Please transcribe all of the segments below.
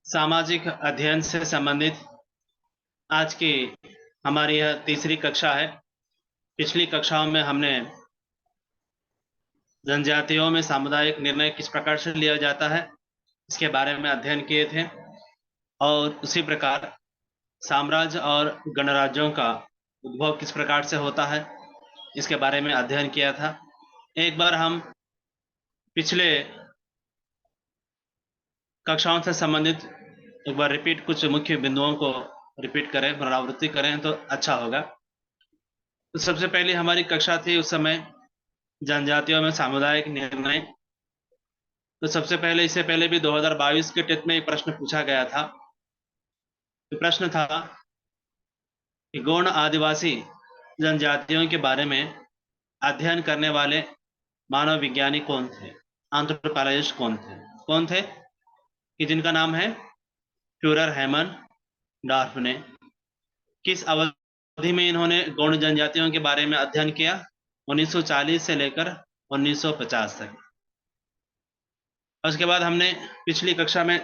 सामाजिक अध्ययन से संबंधित आज की हमारी यह तीसरी कक्षा है। पिछली कक्षाओं में हमने जनजातियों में सामुदायिक निर्णय किस प्रकार से लिया जाता है इसके बारे में अध्ययन किए थे, और उसी प्रकार साम्राज्य और गणराज्यों का उद्भव किस प्रकार से होता है इसके बारे में अध्ययन किया था। एक बार हम पिछले कक्षाओं से संबंधित एक बार रिपीट कुछ मुख्य बिंदुओं को रिपीट करें, पुनरावृत्ति करें तो अच्छा होगा। तो सबसे पहले हमारी कक्षा थी उस समय जनजातियों में सामुदायिक निर्णय। तो सबसे पहले इससे पहले भी 2022 के टेट में एक प्रश्न पूछा गया था। तो प्रश्न था कि गौण आदिवासी जनजातियों के बारे में अध्ययन करने वाले मानव विज्ञानी कौन थे, एंथ्रोपोलॉजिस्ट कौन थे कि जिनका नाम है फ्यूरर हेमन डॉर्फ ने। किस अवधि में इन्होंने गौण जनजातियों के बारे में अध्ययन किया? 1940 से लेकर 1950 तक। उसके बाद हमने पिछली कक्षा में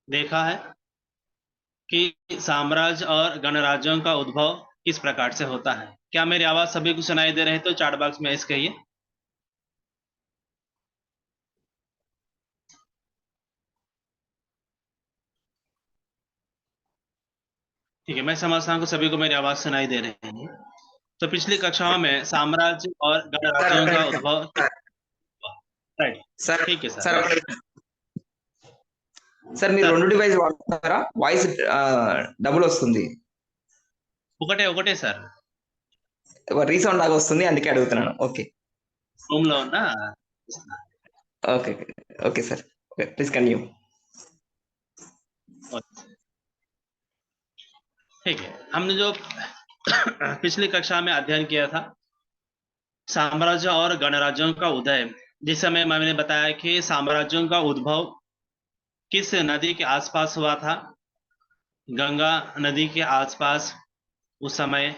देखा है कि साम्राज्य और गणराज्यों का उद्भव किस प्रकार से होता है। क्या मेरी आवाज सभी को सुनाई दे रही है? तो चैट बॉक्स में इस कहिए। ठीक है, मैं समझता हूँ कि सभी को मेरी आवाज सुनाई दे रही है। तो पिछली कक्षाओं में साम्राज्य और गणराज्यों का उद्भव राइट। सर ठीक है सर सर। सर మీరు రెండు డివైస్ వాడతారా? వాయిస్ డబుల్ వస్తుంది. ఒకటే సార్. రీసౌండ్ లాగా వస్తుంది, అందుకే అడుగుతున్నాను. ఓకే రూమ్ లో ఉన్నా. Okay okay sir. Okay please continue. ठीक है, हमने जो पिछली कक्षा में अध्ययन किया था साम्राज्य और गणराज्यों का उदय, जिस समय मैंने बताया कि साम्राज्यों का उद्भव किस नदी के आसपास हुआ था? गंगा नदी के आसपास। उस समय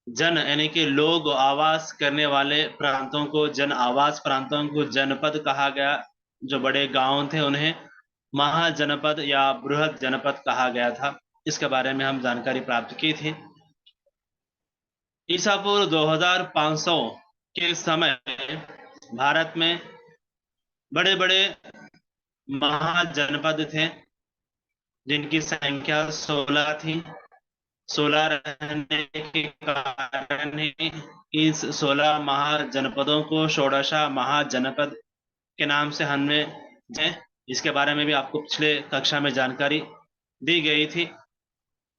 जन यानी कि लोग आवास करने वाले प्रांतों को जन आवास प्रांतों को जनपद कहा गया। जो बड़े गांव थे उन्हें महाजनपद या बृहद जनपद कहा गया था। इसके बारे में हम जानकारी प्राप्त की थी। ईसा पूर्व 2500 के समय भारत में बड़े बड़े महाजनपद थे जिनकी संख्या 16 थी। 16 रहने के कारण ही इस 16 महाजनपदों को षोडशा महाजनपद के नाम से हमने इसके बारे में भी आपको पिछले कक्षा में जानकारी दी गई थी।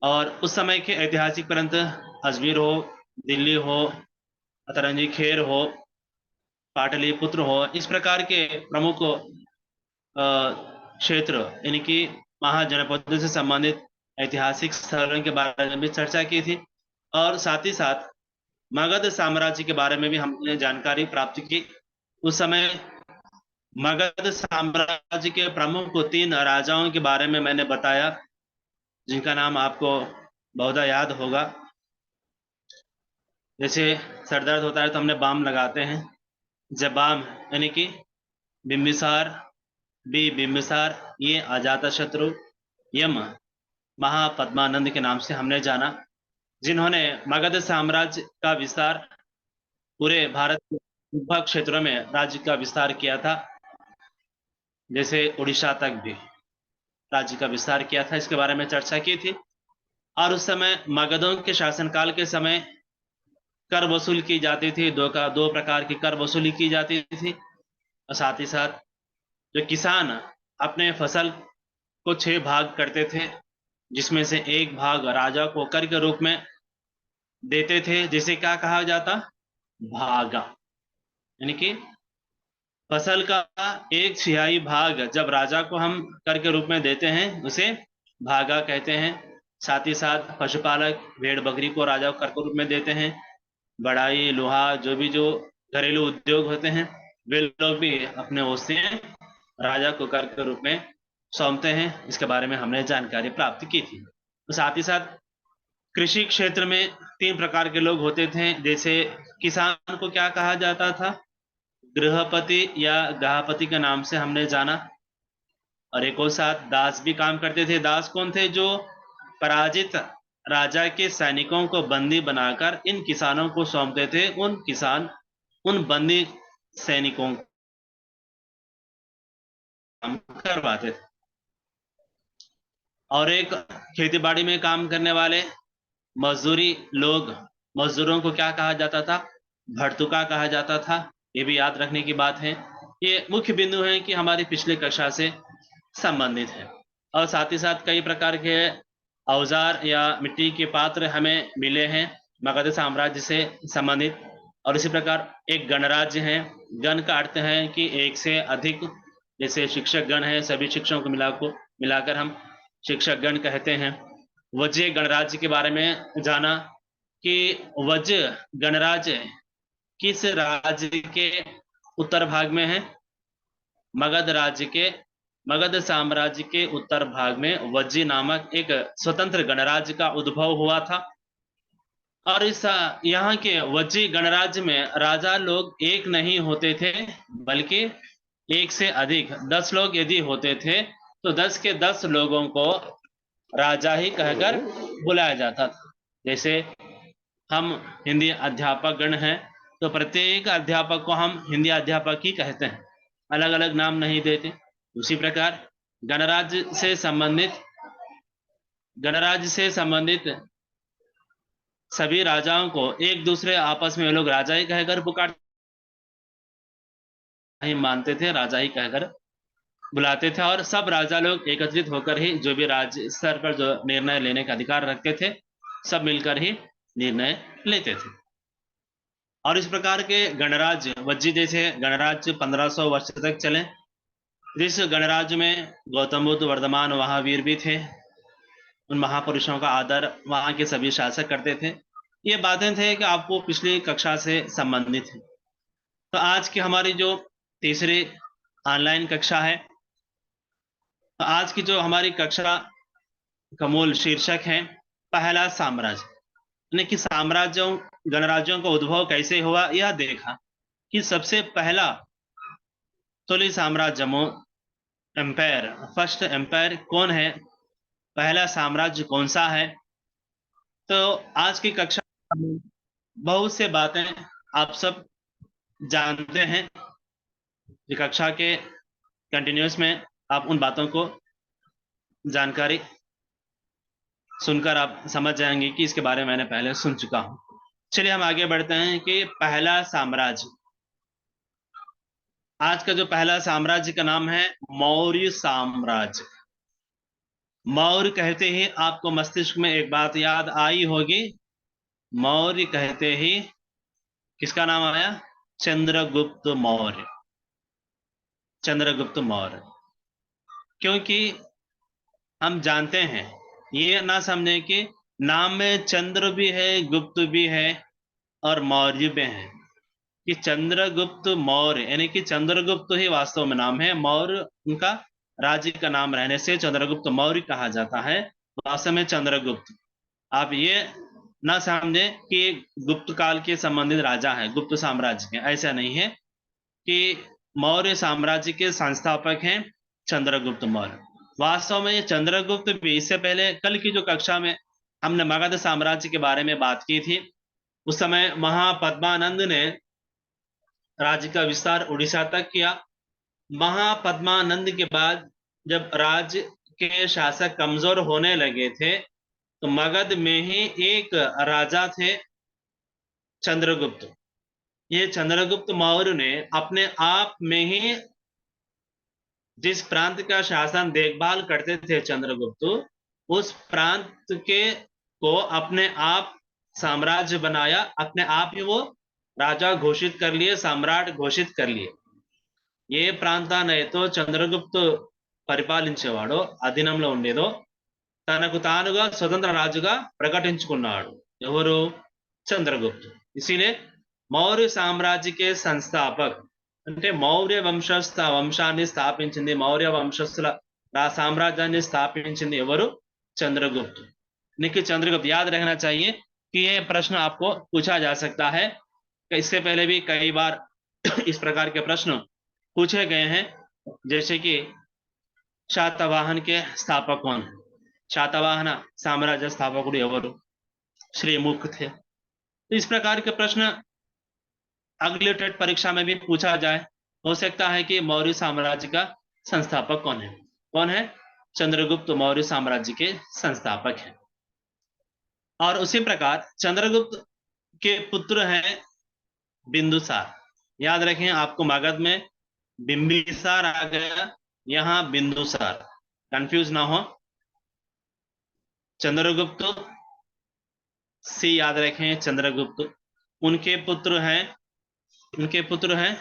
और उस समय के ऐतिहासिक प्रांत अजमेर हो, दिल्ली हो, अतरंजी खेर हो, पाटलिपुत्र हो, इस प्रकार के प्रमुख क्षेत्र यानी कि महाजनपदों से संबंधित ऐतिहासिक स्थलों के बारे में भी चर्चा की थी। और साथ ही साथ मगध साम्राज्य के बारे में भी हमने जानकारी प्राप्त की। उस समय मगध साम्राज्य के प्रमुख 3 राजाओं के बारे में मैंने बताया जिनका नाम आपको बहुधा याद होगा। जैसे सर दर्द होता है तो हमने बाम लगाते हैं, जब बाम यानी कि बिंबिसार, बिंबिसार, ये अजातशत्रु, यम महापद्मानंद के नाम से हमने जाना, जिन्होंने मगध साम्राज्य का विस्तार पूरे भारत के भूभाग क्षेत्रों में राज्य का विस्तार किया था। जैसे उड़ीसा तक भी राज्य का विस्तार किया था, इसके बारे में चर्चा की थी। और उस समय मगधों के शासनकाल के समय कर वसूल की जाती थी। दो प्रकार की कर वसूली की जाती थी। और साथ ही साथ जो किसान अपने फसल को 6 भाग करते थे, जिसमें से एक भाग राजा को कर के रूप में देते थे, जिसे क्या कहा जाता? भागा। यानी कि फसल का 1/6 भाग जब राजा को हम कर के रूप में देते हैं उसे भागा कहते हैं। साथ ही साथ पशुपालक भेड़ बकरी को राजा को कर के रूप में देते हैं। बढ़ाई, लोहा, जो घरेलू उद्योग होते हैं वे लोग भी अपने ओर से राजा को कर के रूप में सौंपते हैं। इसके बारे में हमने जानकारी प्राप्त की थी। तो साथ ही साथ कृषि क्षेत्र में 3 प्रकार के लोग होते थे। जैसे किसान को क्या कहा जाता था? गृहपति या गृहपति के नाम से हमने जाना। और एक और साथ दास भी काम करते थे। दास कौन थे? जो पराजित राजा के सैनिकों को बंदी बनाकर इन किसानों को सौंपते थे। उन बंदी सैनिकों को काम करवाते थे। और एक खेती बाड़ी में काम करने वाले मजदूरों को क्या कहा जाता था? भर्तुका कहा जाता था। ये भी याद रखने की बात है। ये मुख्य बिंदु है कि हमारी पिछली कक्षा से संबंधित है। और साथ ही साथ कई प्रकार के औजार या मिट्टी के पात्र हमें मिले हैं मगध साम्राज्य से संबंधित। और इसी प्रकार एक गणराज्य है। गण का अर्थ है कि एक से अधिक, जैसे शिक्षक गण है, सभी शिक्षकों को मिलाकर हम शिक्षक गण कहते हैं। वज्र गणराज्य के बारे में जाना कि वज्र गणराज्य किस राज्य के उत्तर भाग में है? मगध साम्राज्य के उत्तर भाग में वज्जी नामक एक स्वतंत्र गणराज्य का उद्भव हुआ था। और इस यहाँ के वज्जी गणराज्य में राजा लोग एक नहीं होते थे, बल्कि एक से अधिक 10 लोग यदि होते थे तो 10 के 10 लोगों को राजा ही कहकर बुलाया जाता था। जैसे हम हिंदी अध्यापक गण हैं तो प्रत्येक अध्यापक को हम हिंदी अध्यापक ही कहते हैं, अलग अलग नाम नहीं देते। उसी प्रकार गणराज्य से संबंधित सभी राजाओं को एक दूसरे आपस में लोग राजा ही कहकर पुकारते ही मानते थे, राजा ही कहकर बुलाते थे। और सब राजा लोग एकत्रित होकर ही जो भी राज्य स्तर पर जो निर्णय लेने का अधिकार रखते थे, सब मिलकर ही निर्णय लेते थे। और इस प्रकार के गणराज्य, वज्जी जैसे गणराज्य 1500 वर्ष तक चले। जिस गणराज्य में गौतम बुद्ध वर्धमान महावीर भी थे, उन महापुरुषों का आदर वहां के सभी शासक करते थे। ये बातें थे कि आपको पिछली कक्षा से संबंधित है। तो आज की हमारी जो तीसरी ऑनलाइन कक्षा है, तो आज की जो हमारी कक्षा का मूल शीर्षक है पहला साम्राज्य, यानी कि गणराज्यों का उद्भव कैसे हुआ। यह देखा कि सबसे पहला तोली साम्राज्य एम्पायर, फर्स्ट एम्पायर कौन है, पहला साम्राज्य कौन सा है। तो आज की कक्षा में बहुत से बातें आप सब जानते हैं। कक्षा के कंटिन्यूस में आप उन बातों को जानकारी सुनकर आप समझ जाएंगे कि इसके बारे में मैंने पहले सुन चुका हूं। चलिए हम आगे बढ़ते हैं कि पहला साम्राज्य। आज का जो पहला साम्राज्य का नाम है मौर्य साम्राज्य। मौर्य कहते ही आपको मस्तिष्क में एक बात याद आई होगी। मौर्य कहते ही किसका नाम आया? चंद्रगुप्त मौर्य। चंद्रगुप्त मौर्य, क्योंकि हम जानते हैं, ये ना समझे कि नाम में चंद्र भी है, गुप्त भी है और मौर्य भी है। कि चंद्रगुप्त मौर्य यानी कि चंद्रगुप्त ही वास्तव में नाम है। मौर्य उनका राज्य का नाम रहने से चंद्रगुप्त मौर्य कहा जाता है। वास्तव में चंद्रगुप्त, आप ये ना समझे कि गुप्त काल के संबंधित राजा है, गुप्त साम्राज्य के, ऐसा नहीं है। कि मौर्य साम्राज्य के संस्थापक हैं चंद्रगुप्त मौर्य। वास्तव में ये चंद्रगुप्त भी, इससे पहले कल की जो कक्षा में हमने मगध साम्राज्य के बारे में बात की थी, उस समय महापद्मानंद ने राज्य का विस्तार उड़ीसा तक किया। महापद्मानंद के बाद जब राज्य के शासक कमजोर होने लगे थे, तो मगध में ही एक राजा थे चंद्रगुप्त। ये चंद्रगुप्त मौर्य ने अपने आप में ही जिस प्रांत का शासन देखभाल करते थे चंद्रगुप्त, उस प्रांत के को अपने आप साम्राज्य बनाया, अपने आप ही वो राजा घोषित कर लिए, सम्राट घोषित कर लिए। ఏ ప్రాంతాన్నైతే చంద్రగుప్తు పరిపాలించేవాడో అధీనంలో ఉండేదో తనకు తానుగా స్వతంత్ర రాజుగా ప్రకటించుకున్నాడు ఎవరు? చంద్రగుప్తు। इसीलिए మౌర్య సామ్రాజ్య के संस्थापक అంటే మౌర్య వంశాన్ని స్థాపించింది, మౌర్య వంశస్థుల సామ్రాజ్యాన్ని స్థాపించింది ఎవరు? चंद्रगुप्त। निखिल चंद्रगुप्त याद रखना चाहिए कि यह प्रश्न आपको पूछा जा सकता है। इससे पहले भी कई बार इस प्रकार के प्रश्न पूछे गए हैं। जैसे कि ಶಾತವಾಹन के स्थापक कौन है? शातवाहन साम्राज्य स्थापकुడు ఎవరు? श्रीमुख थे। तो इस प्रकार के प्रश्न अगले टेट परीक्षा में भी पूछा जाए। हो सकता है कि मौर्य साम्राज्य का संस्थापक कौन है? कौन है? चंद्रगुप्त मौर्य साम्राज्य के संस्थापक हैं। और उसी प्रकार चंद्रगुप्त के पुत्र हैं बिंदुसार। याद रखें, आपको मगध में बिंबिसार आ गया, यहां बिंदुसार, कंफ्यूज ना हो। चंद्रगुप्त से याद रखें, चंद्रगुप्त, उनके पुत्र हैं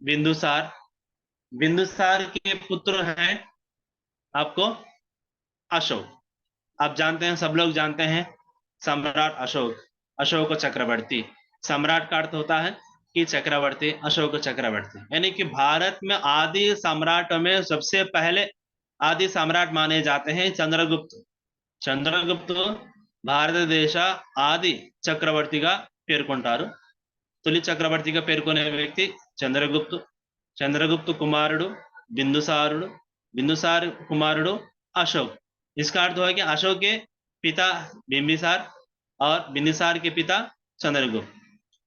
बिंदुसार। बिंदुसार के पुत्र हैं आपको अशोक। आप जानते हैं, सब लोग जानते हैं, सम्राट अशोक, अशोक चक्रवर्ती। सम्राट का अर्थ होता है कि चक्रवर्ती, अशोक चक्रवर्ती, यानी कि भारत में आदि सम्राट में सबसे पहले आदि सम्राट माने जाते हैं चंद्रगुप्त। चंद्रगुप्त भारत देश आदि चक्रवर्ती పేర్కొంటారు। తొలి చక్రవర్తిగా పేర్కొనే వ్యక్తి చంద్రగుప్తు। చంద్రగుప్తు కుమారుడు बिंदुसारुడు, बिंदुसार कुमारुడు अशोक। इसका अर्थ है कि अशोक के पिता बिंबिसार और बिंबिसार के पिता चंद्रगुप्त।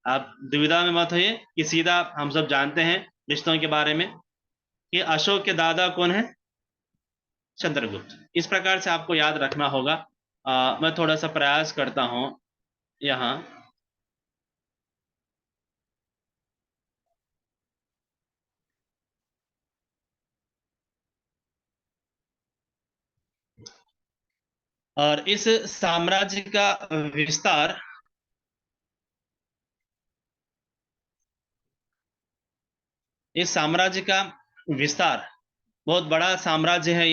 आप दुविधा में मत होइए कि सीधा हम सब जानते हैं रिश्तों के बारे में कि अशोक के दादा कौन है? चंद्रगुप्त। इस प्रकार से आपको याद रखना होगा। मैं थोड़ा सा प्रयास करता हूं यहाँ। और इस साम्राज्य का विस्तार इस साम्राज्य का विस्तार बहुत बड़ा साम्राज्य है।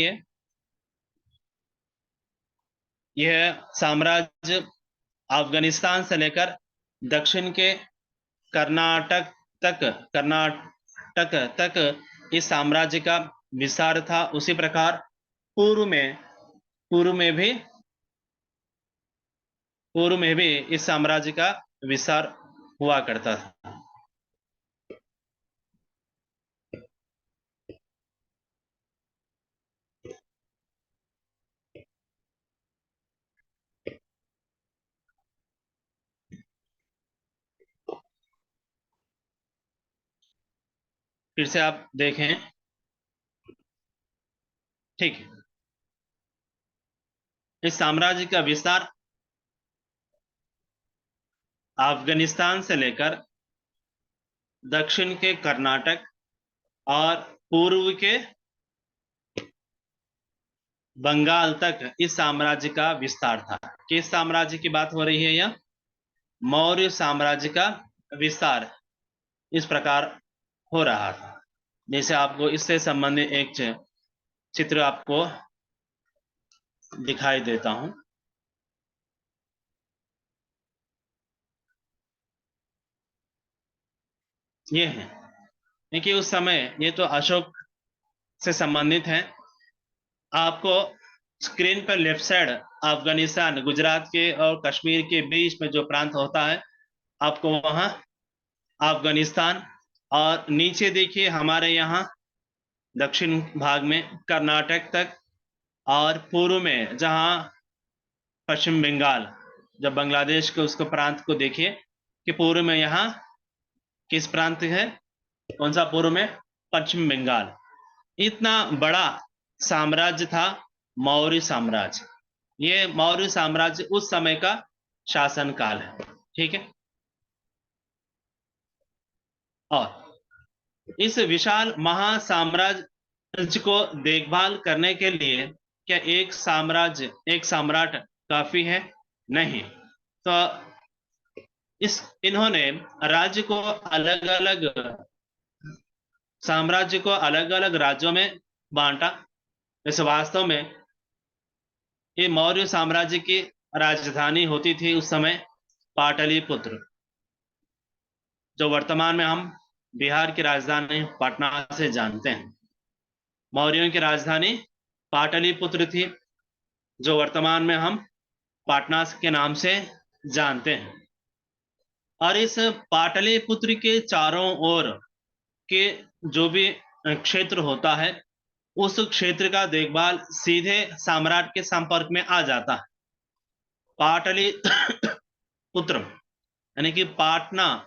यह साम्राज्य अफगानिस्तान से लेकर दक्षिण के कर्नाटक तक इस साम्राज्य का विस्तार था। उसी प्रकार पूर्व में भी इस साम्राज्य का विस्तार हुआ करता था। फिर से आप देखें, ठीक है। इस साम्राज्य का विस्तार अफगानिस्तान से लेकर दक्षिण के कर्नाटक और पूर्व के बंगाल तक इस साम्राज्य का विस्तार था। किस साम्राज्य की बात हो रही है? यह मौर्य साम्राज्य का विस्तार इस प्रकार हो रहा था। जैसे आपको इससे संबंधित एक चित्र आपको दिखाई देता हूं। ये है, देखिए उस समय, ये तो अशोक से संबंधित है। आपको स्क्रीन पर लेफ्ट साइड अफगानिस्तान, गुजरात के और कश्मीर के बीच में जो प्रांत होता है, आपको वहां अफगानिस्तान, और नीचे देखिए हमारे यहाँ दक्षिण भाग में कर्नाटक तक, और पूर्व में जहां पश्चिम बंगाल, जब बांग्लादेश के उसको प्रांत को देखिए कि पूर्व में यहाँ किस प्रांत है, कौन सा पूर्व में? पश्चिम बंगाल। इतना बड़ा साम्राज्य था मौर्य साम्राज्य। ये मौर्य साम्राज्य उस समय का शासन काल है, ठीक है। और इस विशाल महासाम्राज्य को देखभाल करने के लिए क्या एक सम्राट काफी है? नहीं। तो इन्होंने राज्य को अलग अलग साम्राज्य को अलग अलग राज्यों में बांटा। वैसे वास्तव में ये मौर्य साम्राज्य की राजधानी होती थी उस समय पाटलिपुत्र, जो वर्तमान में हम बिहार की राजधानी पटना से जानते हैं। मौर्यों की राजधानी पाटलिपुत्र थी, जो वर्तमान में हम पटना के नाम से जानते हैं। और इस पाटलिपुत्र के चारों ओर के जो भी क्षेत्र होता है, उस क्षेत्र का देखभाल सीधे सम्राट के संपर्क में आ जाता है। पाटली पुत्रम यानी कि पाटना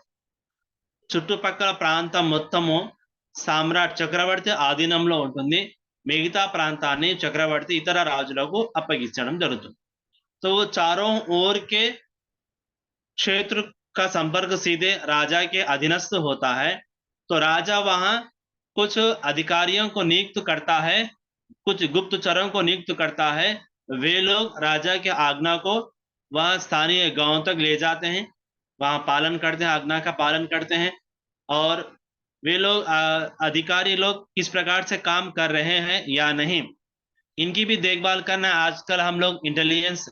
చుట్టుపక్కల ప్రాంతం మొత్తము సామ్రాట్ చక్రవర్తి ఆధీనంలో ఉంటుంది। మిగతా ప్రాంతాన్ని చక్రవర్తి ఇతర రాజులకు అప్పగించడం జరుగుతుంది। तो वो चारों ओर के क्षेत्र का संपर्क सीधे राजा के अधीनस्थ होता है। तो राजा वहां कुछ अधिकारियों को नियुक्त करता है, कुछ गुप्तचरों को नियुक्त करता है। वे लोग राजा के आज्ञा को वहां स्थानीय गांव तक ले जाते हैं, वहां पालन करते हैं, आज्ञा का पालन करते हैं। और वे लोग अधिकारी लोग किस प्रकार से काम कर रहे हैं या नहीं, इनकी भी देखभाल करना। आजकल हम लोग इंटेलिजेंस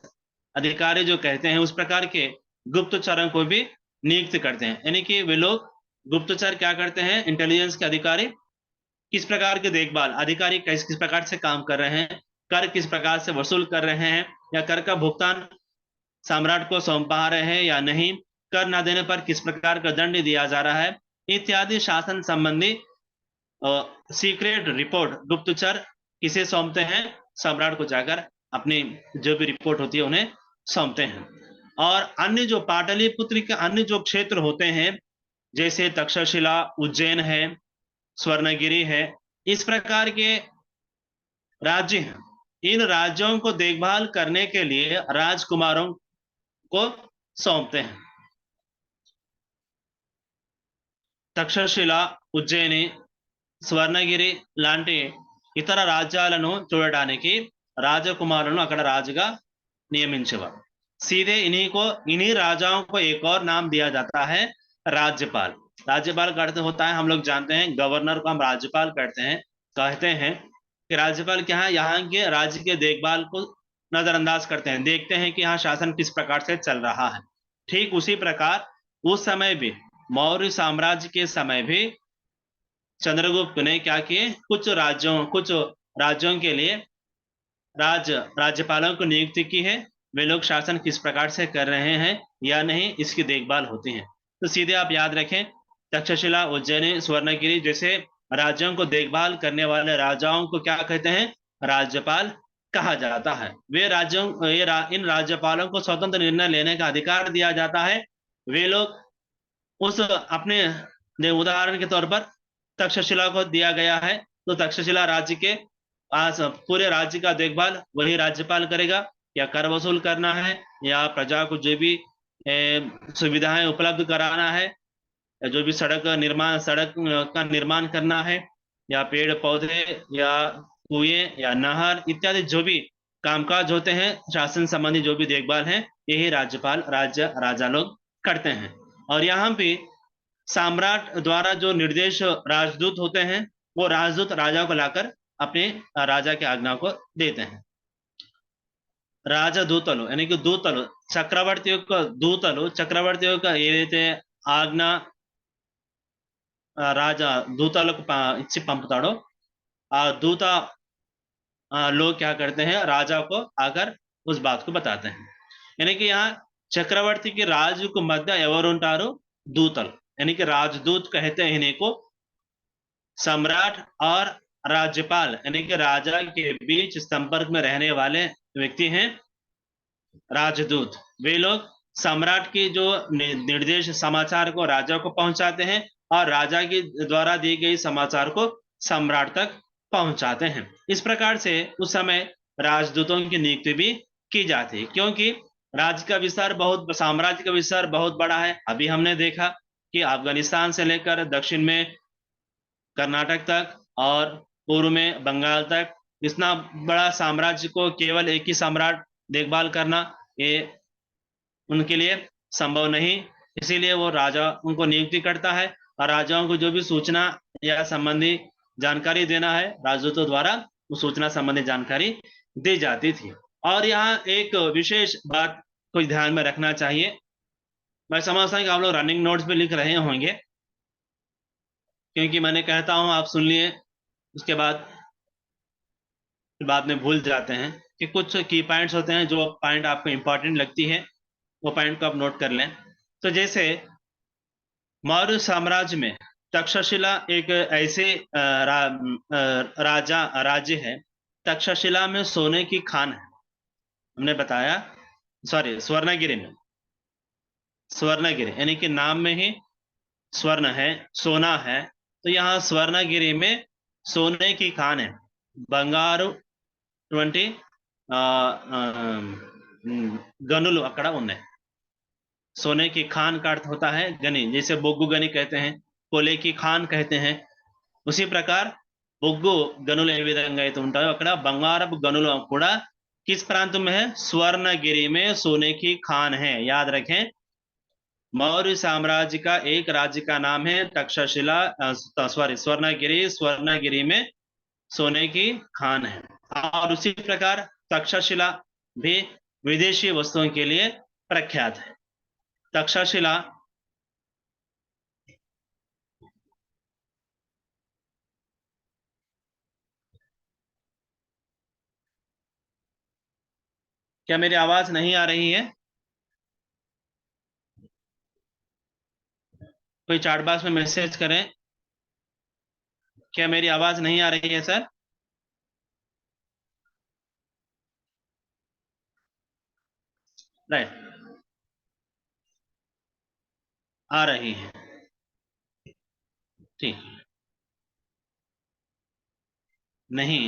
अधिकारी जो कहते हैं, उस प्रकार के गुप्तचरों को भी नियुक्त करते हैं। यानी कि वे लोग गुप्तचर क्या करते हैं, इंटेलिजेंस के अधिकारी किस प्रकार की देखभाल, अधिकारी किस किस प्रकार से काम कर रहे हैं, कर किस प्रकार से वसूल कर रहे हैं, या कर का भुगतान सम्राट को सौंपा रहे हैं या नहीं, कर न देने पर किस प्रकार का दंड दिया जा रहा है, इत्यादि शासन संबंधी सीक्रेट रिपोर्ट गुप्तचर किसे सौंपते हैं, सम्राट को जाकर अपनी जो भी रिपोर्ट होती है उन्हें सौंपते हैं। और अन्य जो पाटलिपुत्र के अन्य जो क्षेत्र होते हैं, जैसे तक्षशिला, उज्जैन है, स्वर्णगिरी है, इस प्रकार के राज्य हैं। इन राज्यों को देखभाल करने के लिए राजकुमारों को सौंपते हैं। తక్షశిల, ఉజ్జయిని, స్వర్ణగిరి లాంటి ఇతర రాజ్యాలను చూడడానికి రాజకుమారులను అక్కడ రాజుగా నియమించేవారు। सीधे इन्हीं राजाओं को एक और नाम दिया जाता है, राज्यपाल। राज्यपाल का अर्थ होता है, हम लोग जानते हैं गवर्नर को हम राज्यपाल कहते हैं कि राज्यपाल क्या है, यहाँ के राज्य के देखभाल को नजरअंदाज करते हैं, देखते हैं कि यहाँ शासन किस प्रकार से चल रहा है। ठीक उसी प्रकार उस समय भी, मौर्य साम्राज्य के समय भी चंद्रगुप्त ने क्या किए, कुछ राज्यों के लिए राज्यपालों को नियुक्ति की है। वे लोग शासन किस प्रकार से कर रहे हैं या नहीं, इसकी देखभाल होती है। तो सीधे आप याद रखें, तक्षशिला, उज्जैन, स्वर्णगिरी जैसे राज्यों को देखभाल करने वाले राजाओं को क्या कहते हैं, राज्यपाल कहा जाता है। इन राज्यपालों को स्वतंत्र निर्णय लेने का अधिकार दिया जाता है। वे लोग उस अपने उदाहरण के तौर पर तक्षशिला को दिया गया है, तो तक्षशिला राज्य के पूरे राज्य का देखभाल वही राज्यपाल करेगा, या कर वसूल करना है, या प्रजा को जो भी सुविधाएं उपलब्ध कराना है, जो भी सड़क का निर्माण करना है, या पेड़ पौधे या कुएं या नहर इत्यादि जो भी कामकाज होते हैं, शासन संबंधी जो भी देखभाल है, यही राजा लोग करते हैं। और यहाँ पे सम्राट द्वारा जो निर्देश राजदूत होते हैं, वो राजदूत राजा को लाकर अपने राजा की आज्ञा को देते हैं। రాజదూతలు यानी कि దూతలు, చక్రవర్తి యొక్క దూతలు, చక్రవర్తి యొక్క ఏదైతే ఆజ్ఞ రాజా దూతలకు ఇచ్చి పంపుతాడో, ఆ దూత लोग क्या करते हैं, राजा को आकर उस बात को बताते हैं। यानी कि यहाँ चक्रवर्ती के राज को मध्य ఎవరుంటారు, दूतल, यानी कि राजदूत कहते हैं इन्हीं को। सम्राट और राज्यपाल यानी कि राजा के बीच संपर्क में रहने वाले व्यक्ति हैं राजदूत। वे लोग सम्राट की जो निर्देश समाचार को राजा को पहुंचाते हैं, और राजा के द्वारा दी गई समाचार को सम्राट तक पहुंचाते हैं। इस प्रकार से उस समय राजदूतों की नियुक्ति भी की जाती है, क्योंकि साम्राज्य का विस्तार बहुत बड़ा है। अभी हमने देखा कि अफगानिस्तान से लेकर दक्षिण में कर्नाटक तक और पूर्व में बंगाल तक, इतना बड़ा साम्राज्य को केवल एक ही सम्राट देखभाल करना, ये उनके लिए संभव नहीं। इसीलिए वो राजा उनको नियुक्ति करता है, और राजाओं को जो भी सूचना या संबंधी जानकारी देना है, राजदूतों द्वारा उस सूचना संबंधी जानकारी दी जाती थी। और यहाँ एक विशेष बात को ध्यान में रखना चाहिए। मैं समझता हूँ कि आप लोग रनिंग नोट्स पे लिख रहे होंगे, क्योंकि मैंने कहता हूँ आप सुन लिए, उसके बाद में भूल जाते हैं। कि कुछ की पॉइंट्स होते हैं, जो पॉइंट आपको इंपॉर्टेंट लगती है वो पॉइंट को आप नोट कर लें। तो जैसे मौर्य साम्राज्य में तक्षशिला एक ऐसे राज्य है। तक्षशिला में सोने की खान है, हमने बताया। सॉरी, स्वर्णगिरी में, स्वर्णगिरी यानी कि नाम में ही स्वर्ण है, सोना है। तो यहाँ स्वर्णगिरी में सोने की खान है। बंगारू 20 गनुలు అక్కడ ఉన్నాయి। सोने की खान का अर्थ होता है गनी, जैसे बोग्गू गनी कहते हैं, कोले की खान कहते हैं। उसी प्रकार బొగ్గు గనులు ఏ విధంగా అయితే ఉంటాయో అక్కడ బంగారపు గనులు కూడా किस प्रांत में है? स्वर्णगिरी में सोने की खान है। याद रखें, मौर्य साम्राज्य का एक राज्य का नाम है तक्षशिला, सॉरी स्वर्णगिरी। स्वर्णगिरी में सोने की खान है। और उसी प्रकार तक्षशिला भी विदेशी वस्तुओं के लिए प्रख्यात है। तक्षशिला क्या मेरी आवाज नहीं आ रही है? कोई चैट बॉक्स में मैसेज करें। क्या मेरी आवाज नहीं आ रही है सर? राइट, आ रही है, ठीक। नहीं,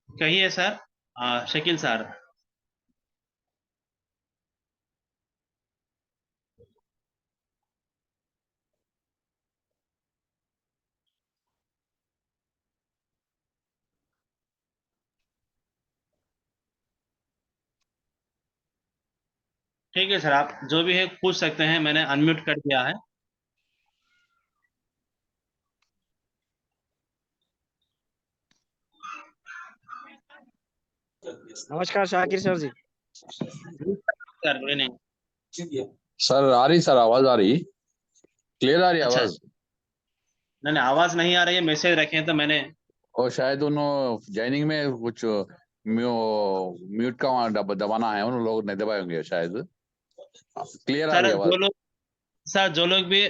कहिए सर। शकील सर। ठीक है सर, आप जो भी है पूछ सकते हैं, मैंने अनम्यूट कर दिया है। नमस्कार शाकिर सर जी। सर बोले नहीं। सर आ रही, सर आवाज आ रही, क्लियर आ रही अच्छा, आवाज? नहीं नहीं, आवाज नहीं आ रही है, मैसेज रखे हैं तो मैंने। और शायद उन्होंने ज्वाइनिंग में कुछ म्यूट का वहाँ दबाना है, उन लोग नहीं दबाए होंगे शायद। क्लियर आ सर रही आवाज? जो लोग भी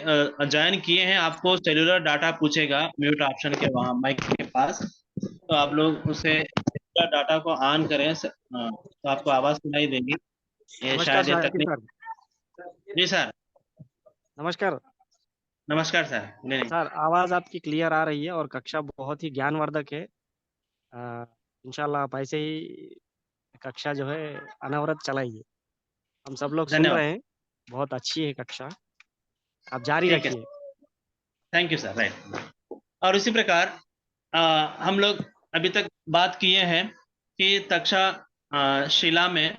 ज्वाइन किए हैं, आपको सेल्यूलर डाटा पूछेगा म्यूट ऑप्शन के वहाँ माइक के पास। तो आप लोग उसे सेल्यूलर डाटा को ऑन करें, तो आपको आवाज सुनाई देगी। ये नमस्कार शायद ये शाकिर तकनीक। सर। जी सर, नमस्कार नमस्कार सर। नहीं, सर, आवाज आपकी क्लियर आ रही है और कक्षा बहुत ही ज्ञानवर्धक है। इंशाल्लाह आप ऐसे ही कक्षा जो है अनवरत चलाइए। हम सब लोग सुन धन्यवाद। रहे हैं, बहुत अच्छी है कक्षा, आप जारी ठीक है, रखिए। Thank you sir. राइट। और इसी प्रकार हम लोग अभी तक बात किए हैं कि तक्षा शिला में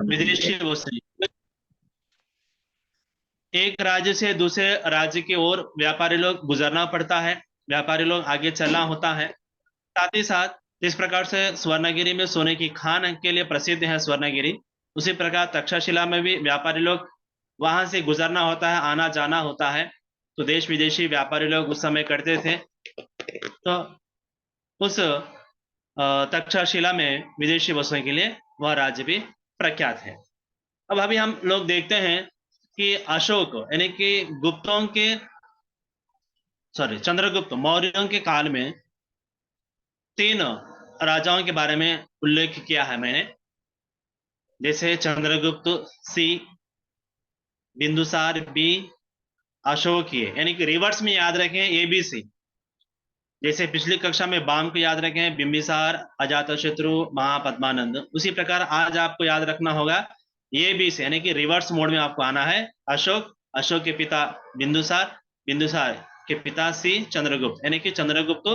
विदेशी वस्तु, एक राज्य से दूसरे राज्य की ओर व्यापारी लोग गुजरना पड़ता है, व्यापारी लोग आगे चलना होता है। साथ ही साथ जिस प्रकार से स्वर्णगिरी में सोने की खान के लिए प्रसिद्ध है स्वर्णगिरी, उसी प्रकार तक्षशिला में भी व्यापारी लोग वहां से गुजरना होता है, आना जाना होता है। तो देश विदेशी व्यापारी लोग उस समय करते थे। तो उस तक्षशिला में विदेशी वस्तुओं के लिए वह राज्य भी प्रख्यात है। अब अभी हम लोग देखते हैं कि अशोक यानी कि गुप्तों के, सॉरी चंद्रगुप्त मौर्यों के काल में 3 राजाओं के बारे में उल्लेख किया है मैंने, जैसे चंद्रगुप्त सी, बिंदुसार बी, अशोक ये, यानी कि रिवर्स में याद रखें ABC। जैसे पिछली कक्षा में बाम को याद रखें, बिंबिसार, अजातशत्रु, महापद्मानंद, उसी प्रकार आज आपको याद रखना होगा ABC, यानी कि रिवर्स मोड में आपको आना है। अशोक, अशोक के पिता बिंदुसार, बिंदुसार के पिता सी चंद्रगुप्त, यानी कि चंद्रगुप्त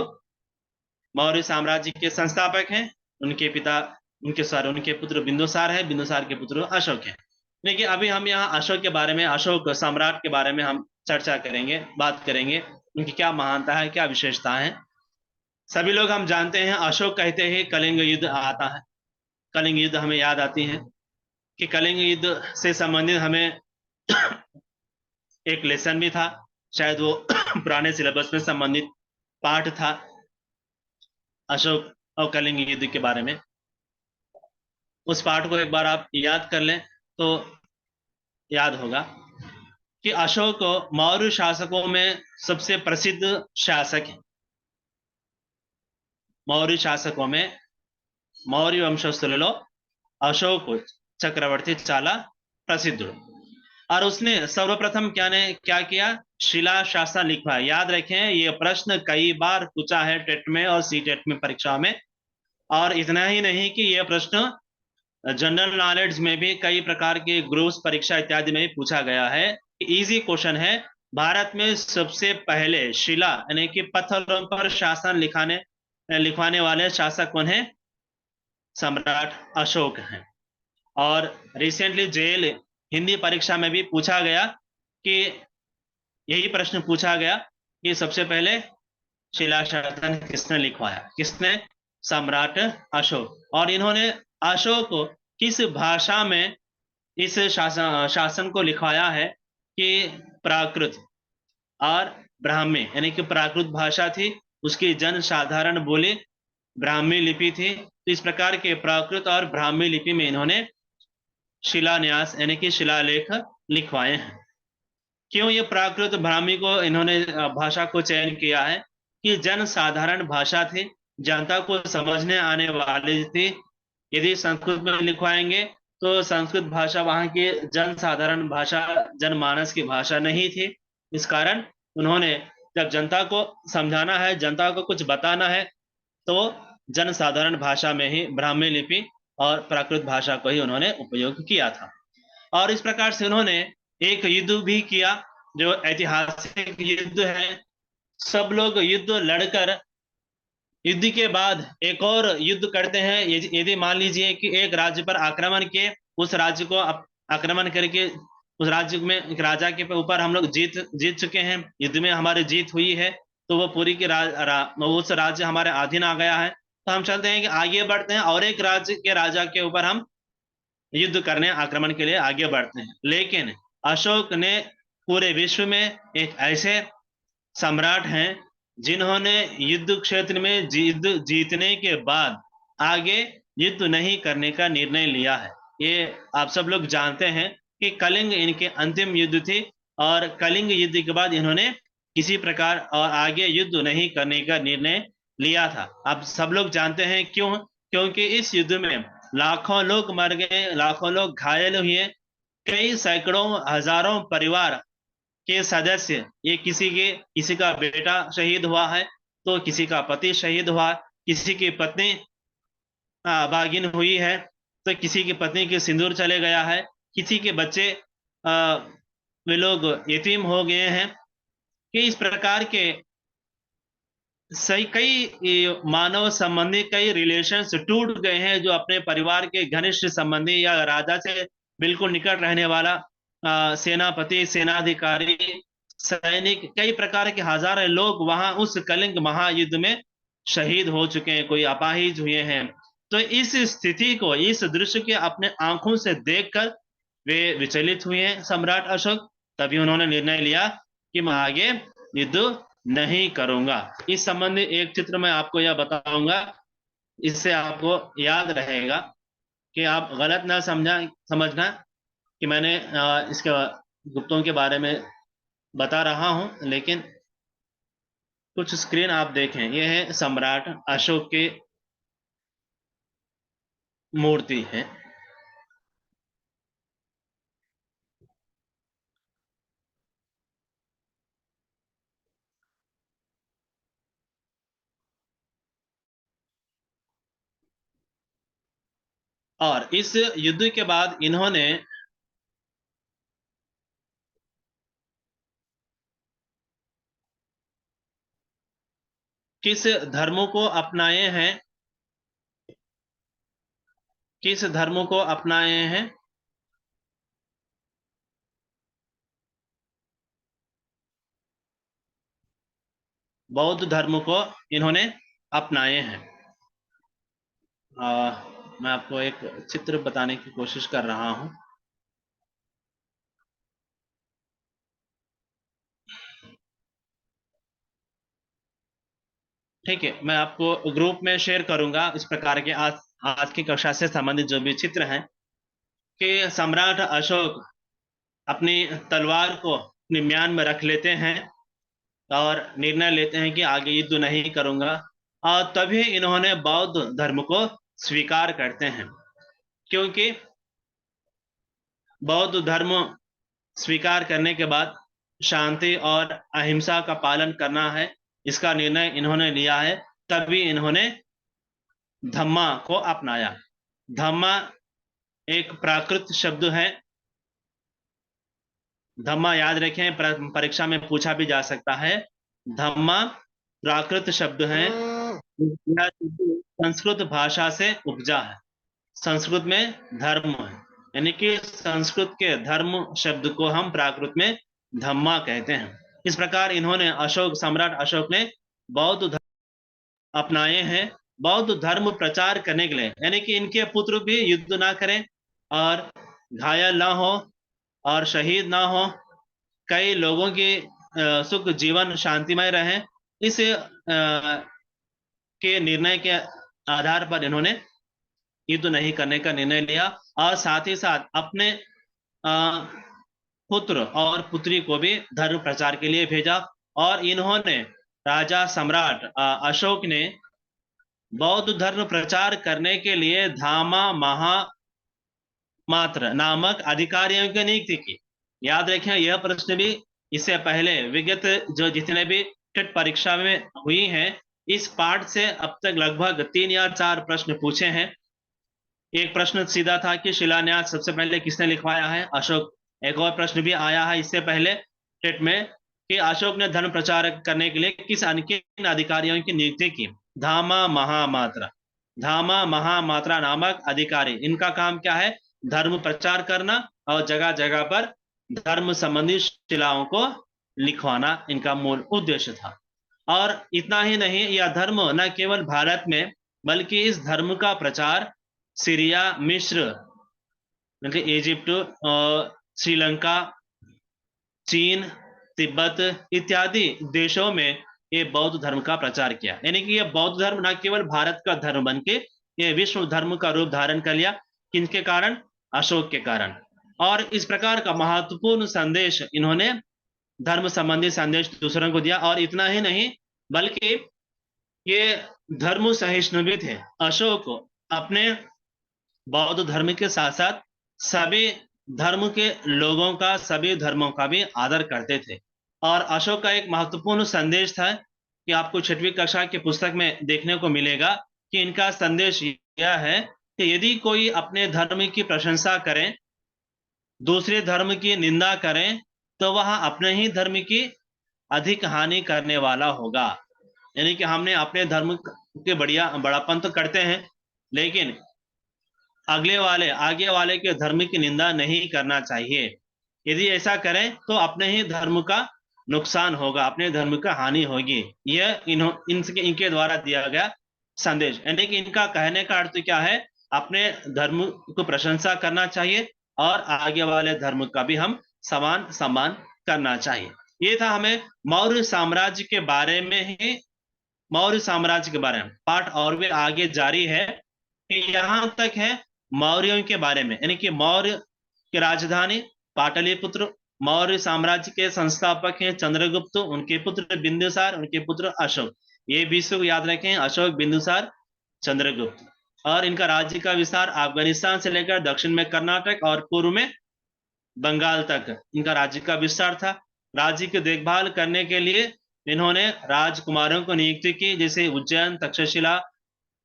मौर्य साम्राज्य के संस्थापक हैं। उनके पिता, उनके पुत्र बिंदुसार है, बिंदुसार के पुत्र अशोक है। लेकिन अभी हम यहाँ अशोक के बारे में, अशोक सम्राट के बारे में हम चर्चा करेंगे, बात करेंगे, उनकी क्या महानता है, क्या विशेषता है। सभी लोग हम जानते हैं, अशोक कहते ही कलिंग युद्ध आता है। कलिंग युद्ध हमें याद आती है कि कलिंग युद्ध से संबंधित हमें एक लेसन भी था, शायद वो पुराने सिलेबस में संबंधित पाठ था अशोक और कलिंग युद्ध के बारे में। उस पाठ को एक बार आप याद कर लें तो याद होगा कि अशोक मौर्य शासकों में सबसे प्रसिद्ध शासक है। मौर्य शासकों में मौर्य वंशस्थुలలో अशोक चक्रवर्ती చాలా प्रसिद्ध, और उसने सर्वप्रथम क्या किया, शिला शासन लिखा। याद रखें, ये प्रश्न कई बार पूछा है टेट में और सी टेट में परीक्षा में। और इतना ही नहीं कि यह प्रश्न जनरल नॉलेज में भी कई प्रकार के ग्रुप्स परीक्षा इत्यादि में भी पूछा गया है। इजी क्वेश्चन है, भारत में सबसे पहले शिला यानी कि पत्थरों पर शासन लिखवाने वाले शासक कौन है? सम्राट अशोक हैं। और रिसेंटली जेल हिंदी परीक्षा में भी पूछा गया कि यही प्रश्न पूछा गया कि सबसे पहले शिला शासन किसने लिखवाया, किसने? सम्राट अशोक। और इन्होंने अशोक को किस भाषा में इस शासन को लिखवाया है कि प्राकृत और ब्राह्मी, यानी कि प्राकृत भाषा थी, उसकी जन साधारण बोली ब्राह्मी लिपि थी। तो इस प्रकार के प्राकृत और ब्राह्मी लिपि में इन्होंने शिलान्यास यानी कि शिलालेख लिखवाए हैं। क्यों ये प्राकृत ब्राह्मी को इन्होंने भाषा को चयन किया है? कि जन साधारण भाषा थी, जनता को समझने आने वाली थी। यदि संस्कृत में लिखवाएंगे तो संस्कृत भाषा वहां की जन साधारण भाषा, जनमानस की भाषा नहीं थी। इस कारण उन्होंने जब जनता को समझाना है, जनता को कुछ बताना है, तो जन साधारण भाषा में ही ब्राह्मी लिपि और प्राकृत भाषा को ही उन्होंने उपयोग किया था। और इस प्रकार से उन्होंने एक युद्ध भी किया जो ऐतिहासिक युद्ध है। सब लोग युद्ध लड़कर युद्ध के बाद एक और युद्ध करते हैं। यदि मान लीजिए कि एक राज्य पर आक्रमण किए, उस राज्य को आक्रमण करके उस राज्य में एक राजा के ऊपर हम लोग जीत चुके हैं, युद्ध में हमारी जीत हुई है, तो वो पूरी की उस राज्य हमारे अधीन आ गया है, तो हम चलते हैं कि आगे बढ़ते हैं और एक राज्य के राजा के ऊपर हम युद्ध करने, आक्रमण के लिए आगे बढ़ते हैं। लेकिन अशोक ने पूरे विश्व में एक ऐसे सम्राट हैं जिन्होंने युद्ध क्षेत्र में युद्ध जीतने के बाद आगे युद्ध नहीं करने का निर्णय लिया है। ये आप सब लोग जानते हैं कि कलिंग इनके अंतिम युद्ध थी, और कलिंग युद्ध के बाद इन्होंने किसी प्रकार और आगे युद्ध नहीं करने का निर्णय लिया था। आप सब लोग जानते हैं क्यों? क्योंकि इस युद्ध में लाखों लोग मर गए, लाखों लोग घायल हुए, कई सैकड़ों हजारों परिवार के सदस्य, ये किसी का बेटा शहीद हुआ है, तो किसी का पति शहीद हुआ, किसी की पत्नी बागिन हुई है, तो किसी की पत्नी के सिंदूर चले गया है, किसी के बच्चे वे लोग यतीम हो गए हैं। कि इस प्रकार के सही कई मानव संबंधी कई रिलेशंस टूट गए हैं, जो अपने परिवार के घनिष्ठ संबंधी या राजा से बिल्कुल निकट रहने वाला सेनापति, सेनाधिकारी, सैनिक, कई प्रकार के हजारों लोग वहां उस कलिंग महायुद्ध में शहीद हो चुके हैं, कोई अपाहिज हुए हैं। तो इस स्थिति को, इस दृश्य के अपने आंखों से देखकर वे विचलित हुए हैं सम्राट अशोक। तभी उन्होंने निर्णय लिया कि मैं आगे युद्ध नहीं करूंगा। इस संबंधी एक चित्र में आपको यह बताऊंगा, इससे आपको याद रहेगा कि आप गलत ना समझना कि मैंने इसके गुप्तों के बारे में बता रहा हूं, लेकिन कुछ स्क्रीन आप देखें, यह है सम्राट अशोक की मूर्ति है। और इस युद्ध के बाद इन्होंने किस धर्मों को अपनाए हैं, किस धर्मों को अपनाए हैं? बौद्ध धर्म को इन्होंने अपनाए हैं। मैं आपको एक चित्र बताने की कोशिश कर रहा हूं। ठीक है, मैं आपको ग्रुप में शेयर करूंगा इस प्रकार के आज की कक्षा से संबंधित जो भी चित्र हैं कि सम्राट अशोक अपनी तलवार को अपने म्यान में रख लेते हैं और निर्णय लेते हैं कि आगे युद्ध नहीं करूंगा, और तभी इन्होंने बौद्ध धर्म को स्वीकार करते हैं, क्योंकि बौद्ध धर्म स्वीकार करने के बाद शांति और अहिंसा का पालन करना है, इसका निर्णय इन्होंने लिया है। तभी इन्होंने धम्मा को अपनाया। धम्मा एक प्राकृत शब्द है। धम्मा याद रखें, परीक्षा में पूछा भी जा सकता है। धम्मा प्राकृत शब्द है, संस्कृत भाषा से उपजा है। संस्कृत में धर्म है, यानी कि संस्कृत के धर्म शब्द को हम प्राकृत में धम्मा कहते हैं। इस प्रकार इन्होंने सम्राट अशोक ने बौद्ध धर्म अपनाए हैं, बौद्ध धर्म प्रचार करने के लिए, यानी कि इनके पुत्र भी युद्ध ना करें और घायल ना हो और शहीद ना हो, कई लोगों की सुख जीवन शांतिमय रहे, इस के निर्णय के आधार पर इन्होंने युद्ध नहीं करने का निर्णय लिया और साथ ही साथ अपने पुत्र और पुत्री को भी धर्म प्रचार के लिए भेजा। और इन्होंने राजा सम्राट अशोक ने बौद्ध धर्म प्रचार करने के लिए धामा महामात्र नामक अधिकारियों की नियुक्ति की। याद रखें, यह प्रश्न भी इससे पहले विगत जो जितने भी टेट परीक्षा में हुई हैं, इस पाठ से अब तक लगभग 3 या 4 प्रश्न पूछे हैं। एक प्रश्न सीधा था कि शिलान्यास सबसे पहले किसने लिखवाया है? अशोक। एक और प्रश्न भी आया है इससे पहले टेट में कि अशोक ने धर्म प्रचार करने के लिए किन अधिकारियों की नियुक्ति की? धामा महामात्रा। धामा महामात्रा नामक अधिकारी, इनका काम क्या है? धर्म प्रचार करना और जगह जगह पर धर्म संबंधी शिलाओं को लिखवाना इनका मूल उद्देश्य था। और इतना ही नहीं, यह धर्म न केवल भारत में बल्कि इस धर्म का प्रचार सीरिया, मिस्र, मतलब इजिप्ट, श्रीलंका, चीन, तिब्बत इत्यादि देशों में ये बौद्ध धर्म का प्रचार किया। यानी कि ये बौद्ध धर्म न केवल भारत का धर्म बन के ये विश्व धर्म का रूप धारण कर लिया। किनके कारण? अशोक के कारण। और इस प्रकार का महत्वपूर्ण संदेश इन्होंने धर्म संबंधी संदेश दूसरों को दिया। और इतना ही नहीं बल्कि ये धर्म सहिष्णु भी थे। अशोक अपने बौद्ध धर्म के साथ साथ सभी धर्म के लोगों का, सभी धर्मों का भी आदर करते थे। और अशोक का एक महत्वपूर्ण संदेश था कि आपको 6वीं कक्षा की पुस्तक में देखने को मिलेगा कि इनका संदेश यह है कि यदि कोई अपने धर्म की प्रशंसा करे, दूसरे धर्म की निंदा करें, तो वह अपने ही धर्म की अधिक हानि करने वाला होगा। यानी कि हमने अपने धर्म के बड़ापन तो करते हैं, लेकिन आगे वाले के धर्म की निंदा नहीं करना चाहिए। यदि ऐसा करें तो अपने ही धर्म का नुकसान होगा, अपने धर्म का हानि होगी। यह इनके द्वारा दिया गया संदेश। यानी कि इनका कहने का अर्थ क्या है? अपने धर्म को प्रशंसा करना चाहिए और आगे वाले धर्म का भी हम समान सम्मान करना चाहिए। ये था हमें मौर्य साम्राज्य के बारे में ही, मौर्य साम्राज्य के बारे में पाठ और भी आगे जारी है कि यहाँ तक है मौर्यों के बारे में। यानी कि मौर्य की राजधानी पाटलिपुत्र, मौर्य साम्राज्य के संस्थापक हैं चंद्रगुप्त, उनके पुत्र बिंदुसार, उनके पुत्र अशोक। ये विश्व याद रखें, अशोक, बिंदुसार, चंद्रगुप्त। और इनका राज्य का विस्तार अफगानिस्तान से लेकर दक्षिण में कर्नाटक और पूर्व में बंगाल तक इनका राज्य का विस्तार था। राज्य की देखभाल करने के लिए इन्होंने राजकुमारों को नियुक्ति की, जैसे उज्जैन, तक्षशिला,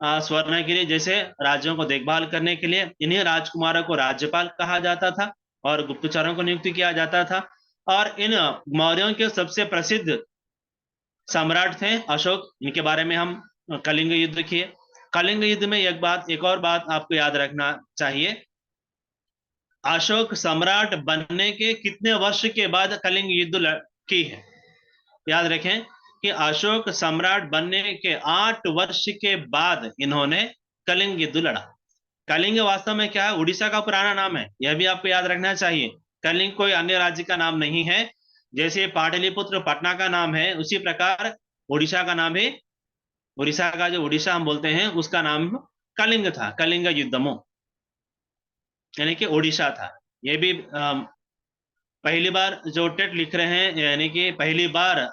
स्वर्णगिरी जैसे राज्यों को देखभाल करने के लिए इन्हीं राजकुमारों को राज्यपाल कहा जाता था और गुप्तचरों को नियुक्त किया जाता था। और इन मौर्यों के सबसे प्रसिद्ध सम्राट थे अशोक। इनके बारे में हम कलिंग युद्ध किए। कलिंग युद्ध में एक और बात आपको याद रखना चाहिए, अशोक सम्राट बनने के कितने वर्ष के बाद कलिंग युद्ध की है? याद रखें कि अशोक सम्राट बनने के 8 वर्ष के बाद इन्होंने कलिंग युद्ध लड़ा। कलिंग वास्तव में क्या है, उड़ीसा का पुराना नाम है, यह भी आपको याद रखना चाहिए। कलिंग कोई अन्य राज्य का नाम नहीं है। जैसे पाटलिपुत्र पटना का नाम है, उसी प्रकार उड़ीसा का नाम है, उड़ीसा का जो उड़ीसा हम बोलते हैं उसका नाम कलिंग था, कलिंग युद्धमो, यानी कि उड़ीसा था। ये भी पहली बार जो टेट लिख रहे हैं, यानी कि पहली बार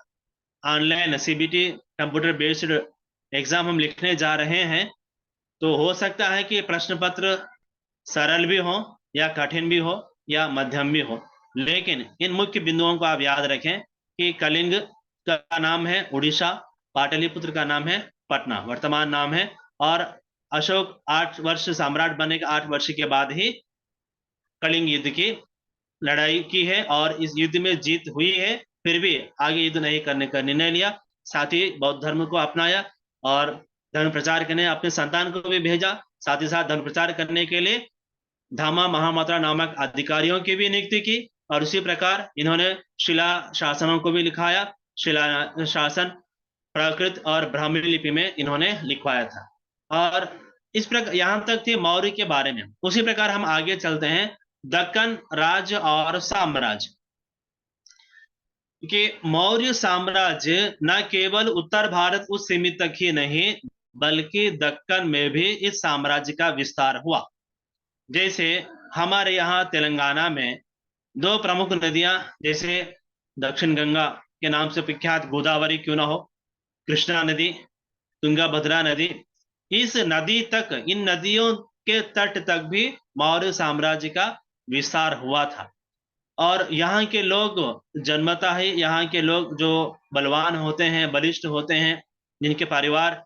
online CBT computer based exam हम लिखने जा रहे हैं, तो हो सकता है कि प्रश्न पत्र सरल भी हो या कठिन भी हो या मध्यम भी हो, लेकिन इन मुख्य बिंदुओं को आप याद रखें कि कलिंग का नाम है उड़ीसा, पाटलिपुत्र का नाम है पटना, वर्तमान नाम है। और अशोक 8 वर्ष सम्राट बनने के 8 वर्ष के बाद ही कलिंग युद्ध की लड़ाई की है और इस युद्ध में जीत हुई है, फिर भी आगे युद्ध नहीं करने का निर्णय लिया। साथ ही बौद्ध धर्म को अपनाया और धर्म प्रचार करने अपने संतान को भी भेजा। साथ ही साथ धर्म प्रचार करने के लिए धामा महामात्रा नामक अधिकारियों की भी नियुक्ति की, और उसी प्रकार इन्होंने शिला शासनों को भी लिखाया। शिला शासन प्राकृत और ब्राह्मी लिपि में इन्होंने लिखवाया था। और इस प्रकार यहां तक थी मौर्य के बारे में। उसी प्रकार हम आगे चलते हैं, दक्कन राज्य और साम्राज्य। कि मौर्य साम्राज्य न केवल उत्तर भारत उस सीमित तक ही नहीं, बल्कि दक्कन में भी इस साम्राज्य का विस्तार हुआ। जैसे हमारे यहाँ तेलंगाना में 2 प्रमुख नदियां, जैसे दक्षिण गंगा के नाम से विख्यात गोदावरी क्यों ना हो, कृष्णा नदी, तुंगभद्रा नदी, इस नदी तक, इन नदियों के तट तक भी मौर्य साम्राज्य का विस्तार हुआ था। और यहाँ के लोग जन्मतः ही, यहाँ के लोग जो बलवान होते हैं, बलिष्ठ होते हैं, जिनके परिवार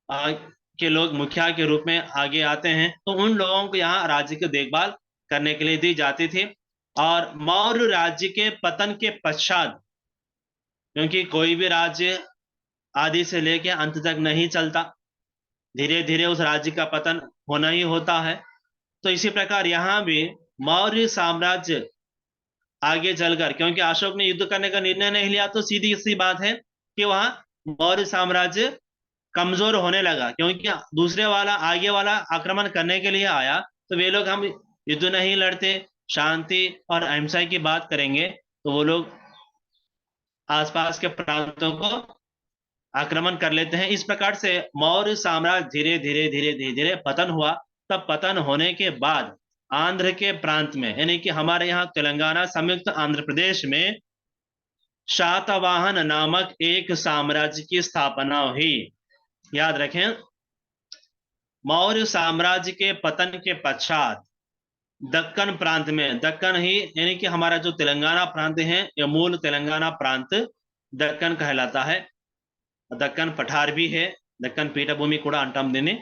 के लोग मुखिया के रूप में आगे आते हैं, तो उन लोगों को यहाँ राज्य की देखभाल करने के लिए दी जाती थी। और मौर्य राज्य के पतन के पश्चात, क्योंकि कोई भी राज्य आदि से लेकर अंत तक नहीं चलता, धीरे धीरे उस राज्य का पतन होना ही होता है, तो इसी प्रकार यहाँ भी मौर्य साम्राज्य आगे चलकर, क्योंकि अशोक ने युद्ध करने का निर्णय नहीं लिया, तो सीधी सी बात है कि वहां मौर्य साम्राज्य कमजोर होने लगा, क्योंकि दूसरे वाला, आगे वाला आक्रमण करने के लिए आया, तो वे लोग हम युद्ध नहीं लड़ते, शांति और अहिंसा की बात करेंगे, तो वो लोग आसपास के प्रांतों को आक्रमण कर लेते हैं। इस प्रकार से मौर्य साम्राज्य धीरे धीरे धीरे धीरे धीरे पतन हुआ। तब पतन होने के बाद आंध्र के प्रांत में, यानी कि हमारे यहाँ तेलंगाना संयुक्त आंध्र प्रदेश में शातवाहन नामक एक साम्राज्य की स्थापना हुई। याद रखें, मौर्य साम्राज्य के पतन के पश्चात दक्कन प्रांत में, दक्कन ही यानी कि हमारा जो तेलंगाना प्रांत है, यह मूल तेलंगाना प्रांत दक्कन कहलाता है। दक्कन पठार भी है, दक्कन पीठभूमि कूड़ा अंटाम देने।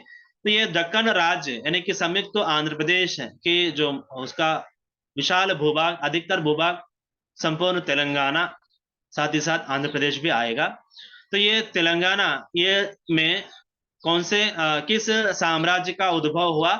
तो ये दक्कन राज्य यानी कि संयुक्त आंध्र प्रदेश के जो उसका विशाल भूभाग, अधिकतर भूभाग संपूर्ण तेलंगाना, साथ ही साथ आंध्र प्रदेश भी आएगा। तो ये तेलंगाना, ये में कौन से किस साम्राज्य का उद्भव हुआ?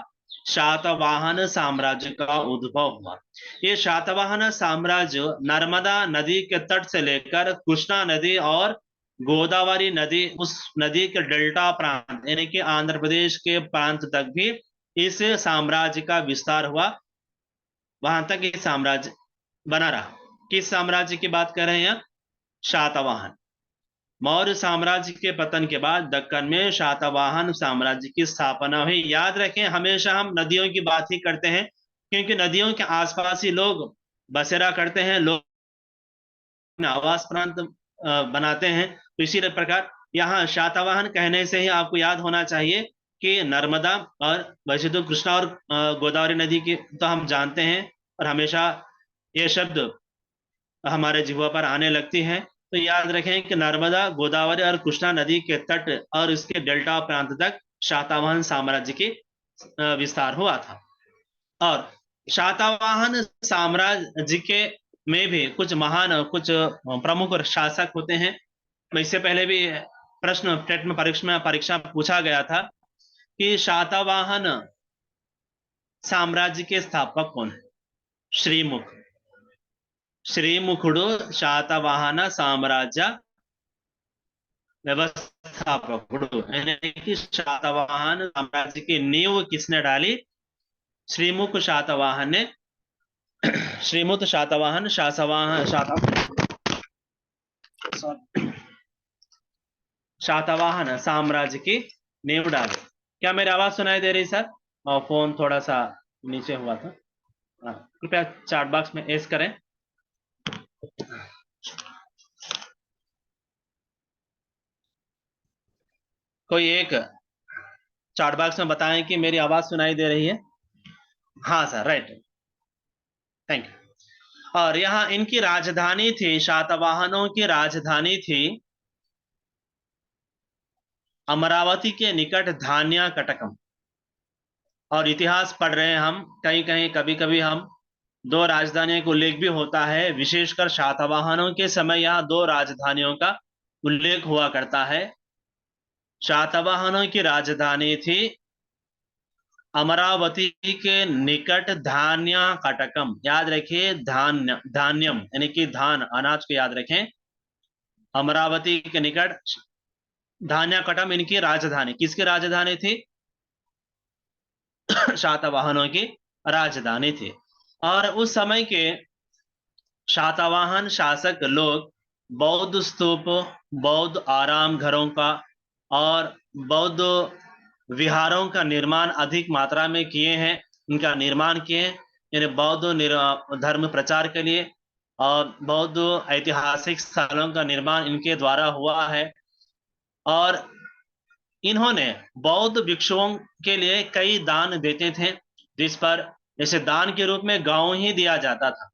शातवाहन साम्राज्य का उद्भव हुआ। ये शातवाहन साम्राज्य नर्मदा नदी के तट से लेकर कृष्णा नदी और गोदावरी नदी, उस नदी के डेल्टा प्रांत यानी कि आंध्र प्रदेश के प्रांत तक भी इस साम्राज्य का विस्तार हुआ, वहां तक ये साम्राज्य बना रहा। किस साम्राज्य की बात कर रहे हैं? शातवाहन। मौर्य साम्राज्य के पतन के बाद दक्कन में शातवाहन साम्राज्य की स्थापना हुई। याद रखें, हमेशा हम नदियों की बात ही करते हैं, क्योंकि नदियों के आसपास ही लोग बसेरा करते हैं, लोग आवास प्रांत बनाते हैं। तो इसी प्रकार यहाँ शातवाहन कहने से ही आपको याद होना चाहिए कि नर्मदा, और वैसे तो कृष्णा और गोदावरी नदी की तो हम जानते हैं, और हमेशा ये शब्द हमारे जिह्वा पर आने लगती है। तो याद रखें कि नर्मदा, गोदावरी और कृष्णा नदी के तट और इसके डेल्टा प्रांत तक शातवाहन साम्राज्य की विस्तार हुआ था। और शातवाहन साम्राज्य के में भी कुछ महान, कुछ प्रमुख शासक होते हैं। इससे पहले भी प्रश्न टेट में परीक्षा पूछा गया था कि शातवाहन साम्राज्य के स्थापक कौन है? श्रीमुख, శ్రీముఖుడు శాతవాహన సామ్రాజ్య व्यवस्थापकुడు, यानी कि शातवाहन साम्राज्य की नींव किसने डाली? श्रीमुख शातवाहन ने श्रीमुख शातवाहन शातवाहन साम्राज्य की नींव डाली। क्या मेरी आवाज सुनाई दे रही सर? और फोन थोड़ा सा नीचे हुआ था, कृपया चैट बॉक्स में एस करें। कोई एक चैट बॉक्स में बताएं कि मेरी आवाज सुनाई दे रही है। हाँ सर, राइट, थैंक यू। और यहाँ इनकी राजधानी थी, शातवाहनों की राजधानी थी अमरावती के निकट धान्या कटकम। और इतिहास पढ़ रहे हैं हम, कहीं कहीं कभी कभी हम दो राजधानियों का उल्लेख भी होता है, विशेषकर शातवाहनों के समय यहाँ दो राजधानियों का उल्लेख हुआ करता है। शातवाहनों की राजधानी थी अमरावती के निकट धान्या कटकम। याद रखिए, धान्यम यानी कि धान, अनाज को याद रखें। अमरावती के निकट धान्या कटम इनकी राजधानी, किसकी राजधानी थी? शातवाहनों की राजधानी थी। और उस समय के शातवाहन शासक लोग बौद्ध स्तूप, बौद्ध आराम घरों का और बौद्ध विहारों का निर्माण अधिक मात्रा में किए हैं। इनका निर्माण किए हैं, यानी बौद्ध धर्म प्रचार के लिए और बौद्ध ऐतिहासिक स्थलों का निर्माण इनके द्वारा हुआ है। और इन्होंने बौद्ध भिक्षुओं के लिए कई दान देते थे, जिस पर जैसे दान के रूप में गांव ही दिया जाता था।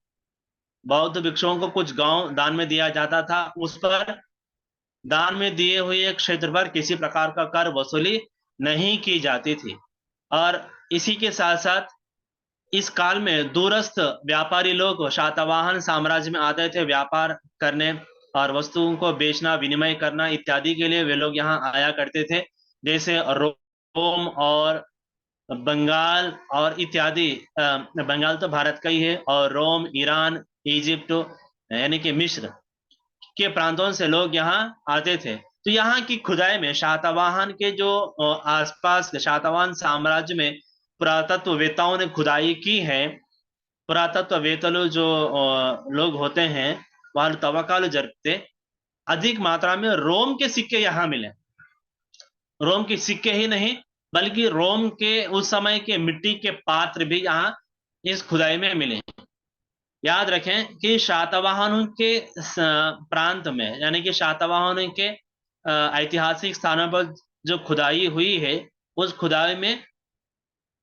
बौद्ध भिक्षुओं को कुछ गांव दान में दिया जाता था, उस पर दान में दिए हुए क्षेत्र पर किसी प्रकार का कर वसूली नहीं की जाती थी। और इसी के साथ साथ इस काल में दूरस्थ व्यापारी लोग शातवाहन साम्राज्य में आते थे व्यापार करने और वस्तुओं को बेचना, विनिमय करना इत्यादि के लिए वे लोग यहाँ आया करते थे। जैसे रोम और बंगाल और इत्यादि, बंगाल तो भारत का ही है, और रोम, ईरान, इजिप्ट यानी कि मिस्र के प्रांतों से लोग यहाँ आते थे। तो यहाँ की खुदाई में शातवाहन के जो आसपास शातवाहन साम्राज्य में पुरातत्ववेताओं ने खुदाई की है। पुरातत्ववेता जो लोग होते हैं వాళ్ళు तवक्काल जरते, अधिक मात्रा में रोम के सिक्के यहाँ मिले। रोम के सिक्के ही नहीं बल्कि रोम के उस समय के मिट्टी के पात्र भी यहाँ इस खुदाई में मिले। याद रखें कि शातवाहनों के प्रांत में, यानी कि शातवाहनों के ऐतिहासिक स्थानों पर जो खुदाई हुई है, उस खुदाई में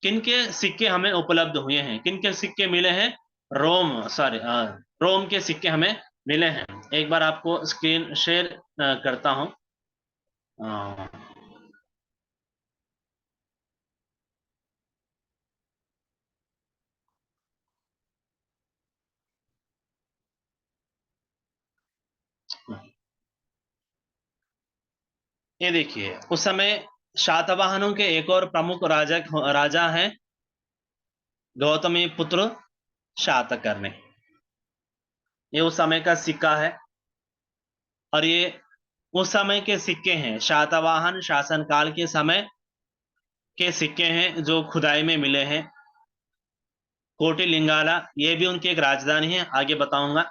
किनके सिक्के हमें उपलब्ध हुए हैं, किनके सिक्के मिले हैं? रोम के सिक्के हमें मिले हैं। एक बार आपको स्क्रीन शेयर करता हूं। ये देखिए, उस समय शातवाहनों के एक और प्रमुख राजा हैं गौतमी पुत्र शातकर्णी। ये उस समय का सिक्का है और ये उस समय के सिक्के हैं, शातवाहन शासनकाल के समय के सिक्के हैं जो खुदाई में मिले हैं। कोटिलिंगाला ये भी उनकी एक राजधानी है, आगे बताऊंगा।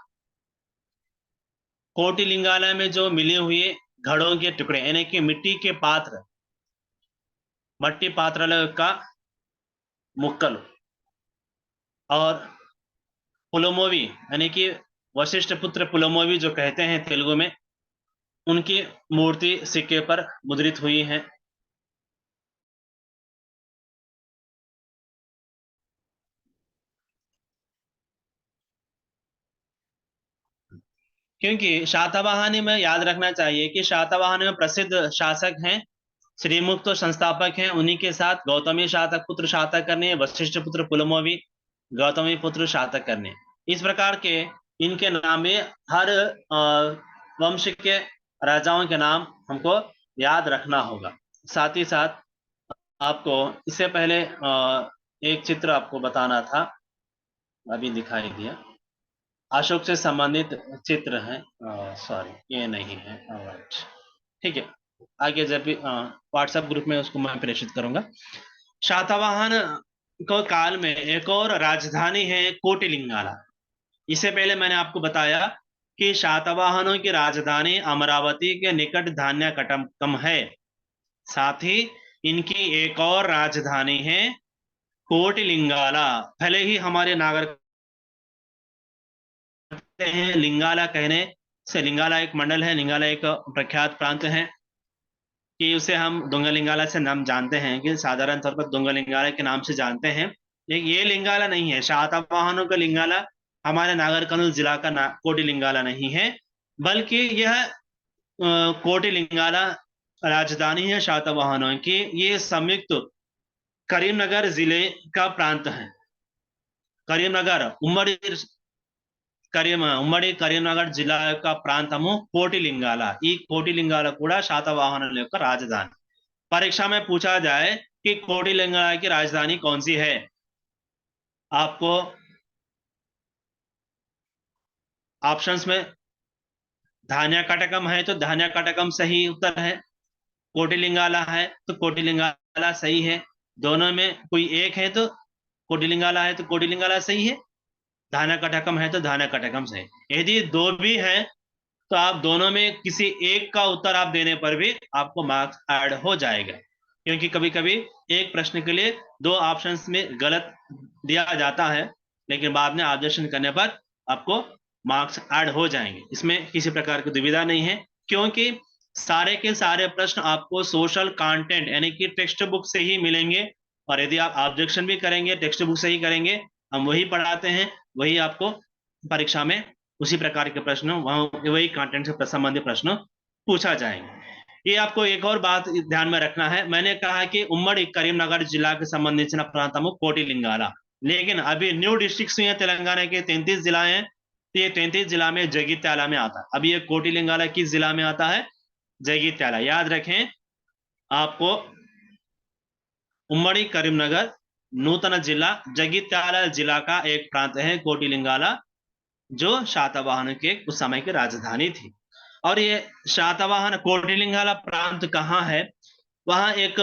कोटिलिंगाला में जो मिले हुए घड़ों के टुकड़े यानी कि मिट्टी के पात्र, मट्टी पात्रालय का मुक्कल, और पुलमोवी यानी कि वशिष्ठ पुत्र पुलमोवी जो कहते हैं तेलुगु में, उनकी मूर्ति सिक्के पर मुद्रित हुई है। क्योंकि शातवाहनी में याद रखना चाहिए कि शातवाहनी में प्रसिद्ध शासक हैं, श्रीमुख तो संस्थापक हैं, उन्हीं के साथ गौतमी शातक पुत्र शातकर्णी, वशिष्ठ पुत्र पुलमोवी, गौतमी पुत्र शातकर्णी, इस प्रकार के इनके नाम में हर वंश के राजाओं के नाम हमको याद रखना होगा। साथ ही साथ आपको इससे पहले एक चित्र आपको बताना था, अभी दिखाई दिया, अशोक से संबंधित चित्र है, सॉरी ये नहीं है, ठीक है, आगे जब भी व्हाट्सएप ग्रुप में उसको मैं प्रेषित करूंगा। शातवाहन को काल में एक और राजधानी है कोटिलिंगाला। इससे पहले मैंने आपको बताया कि शातवाहनों की राजधानी अमरावती के निकट धान्यकटकम है। साथ ही इनकी एक और राजधानी है कोटिलिंगाला। भले ही हमारे नागरिक हैं लिंगाला कहने से, लिंगाला एक मंडल है, लिंगाला एक प्रख्यात प्रांत है कि उसे हम दुंगलिंगाला से नाम जानते हैं, कि साधारण तौर पर दुंगलिंगाला के नाम से जानते हैं। लेकिन ये लिंगाला नहीं है, शातवाहनों का लिंगाला हमारे नागर कर्नूल जिला का कोटिलिंगाला नहीं है, बल्कि यह कोटिलिंगाला राजधानी है शातवाहनों की। ये संयुक्त करीमनगर जिले का प्रांत है। करीमनगर उम्मड़ी करीमनगर जिला का प्रांतము कोटिलिंगाला। ఈ కోటిలింగాల కూడా శాతవాహనుల యొక్క రాజధాని। परीक्षा में पूछा जाए कि कोटिलिंगाला की राजधानी कौन सी है, आपको ऑप्शंस में धान्यकटकम है तो धान्यकटकम सही उत्तर है, कोटिलिंगाला है तो कोटिलिंगाला सही है, दोनों में कोई एक है तो कोटिलिंगाला है तो कोटिलिंगाला सही है, धान्यकटकम है तो धान्यकटकम सही। यदि दो भी है तो आप दोनों में किसी एक का उत्तर आप देने पर भी आपको मार्क्स ऐड हो जाएगा, क्योंकि कभी कभी एक प्रश्न के लिए दो ऑप्शंस में गलत दिया जाता है, लेकिन बाद में ऑब्जेक्शन करने पर आपको मार्क्स ऐड हो जाएंगे। इसमें किसी प्रकार की दुविधा नहीं है, क्योंकि सारे के सारे प्रश्न आपको सोशल कंटेंट यानी कि टेक्स्ट बुक से ही मिलेंगे, और यदि आप ऑब्जेक्शन भी करेंगे टेक्स्ट बुक से ही करेंगे, हम वही पढ़ाते हैं, वही आपको परीक्षा में उसी प्रकार के प्रश्न वही कंटेंट से संबंधित प्रश्न पूछा जाएंगे। ये आपको एक और बात ध्यान में रखना है, मैंने कहा कि उम्मड़ी करीमनगर जिला के संबंधिंచిన ప్రాంతము कोटिलिंगाला, लेकिन अभी न्यू डिस्ट्रिक्ट्स हैं तेलंगाना के 33 जिला हैं, तो ये 33 जिला में जगित्याला में आता है। अभी ये कोटिलिंगाला किस जिला में आता है, जगित्याला। याद रखें, आपको उम्मड़ी करीमनगर नूतन जिला जगित्याला जिला का एक प्रांत है कोटिलिंगाला, जो शातवाहन के उस समय की राजधानी थी। और ये शातवाहन कोटिलिंगाला प्रांत कहाँ है, वहां एक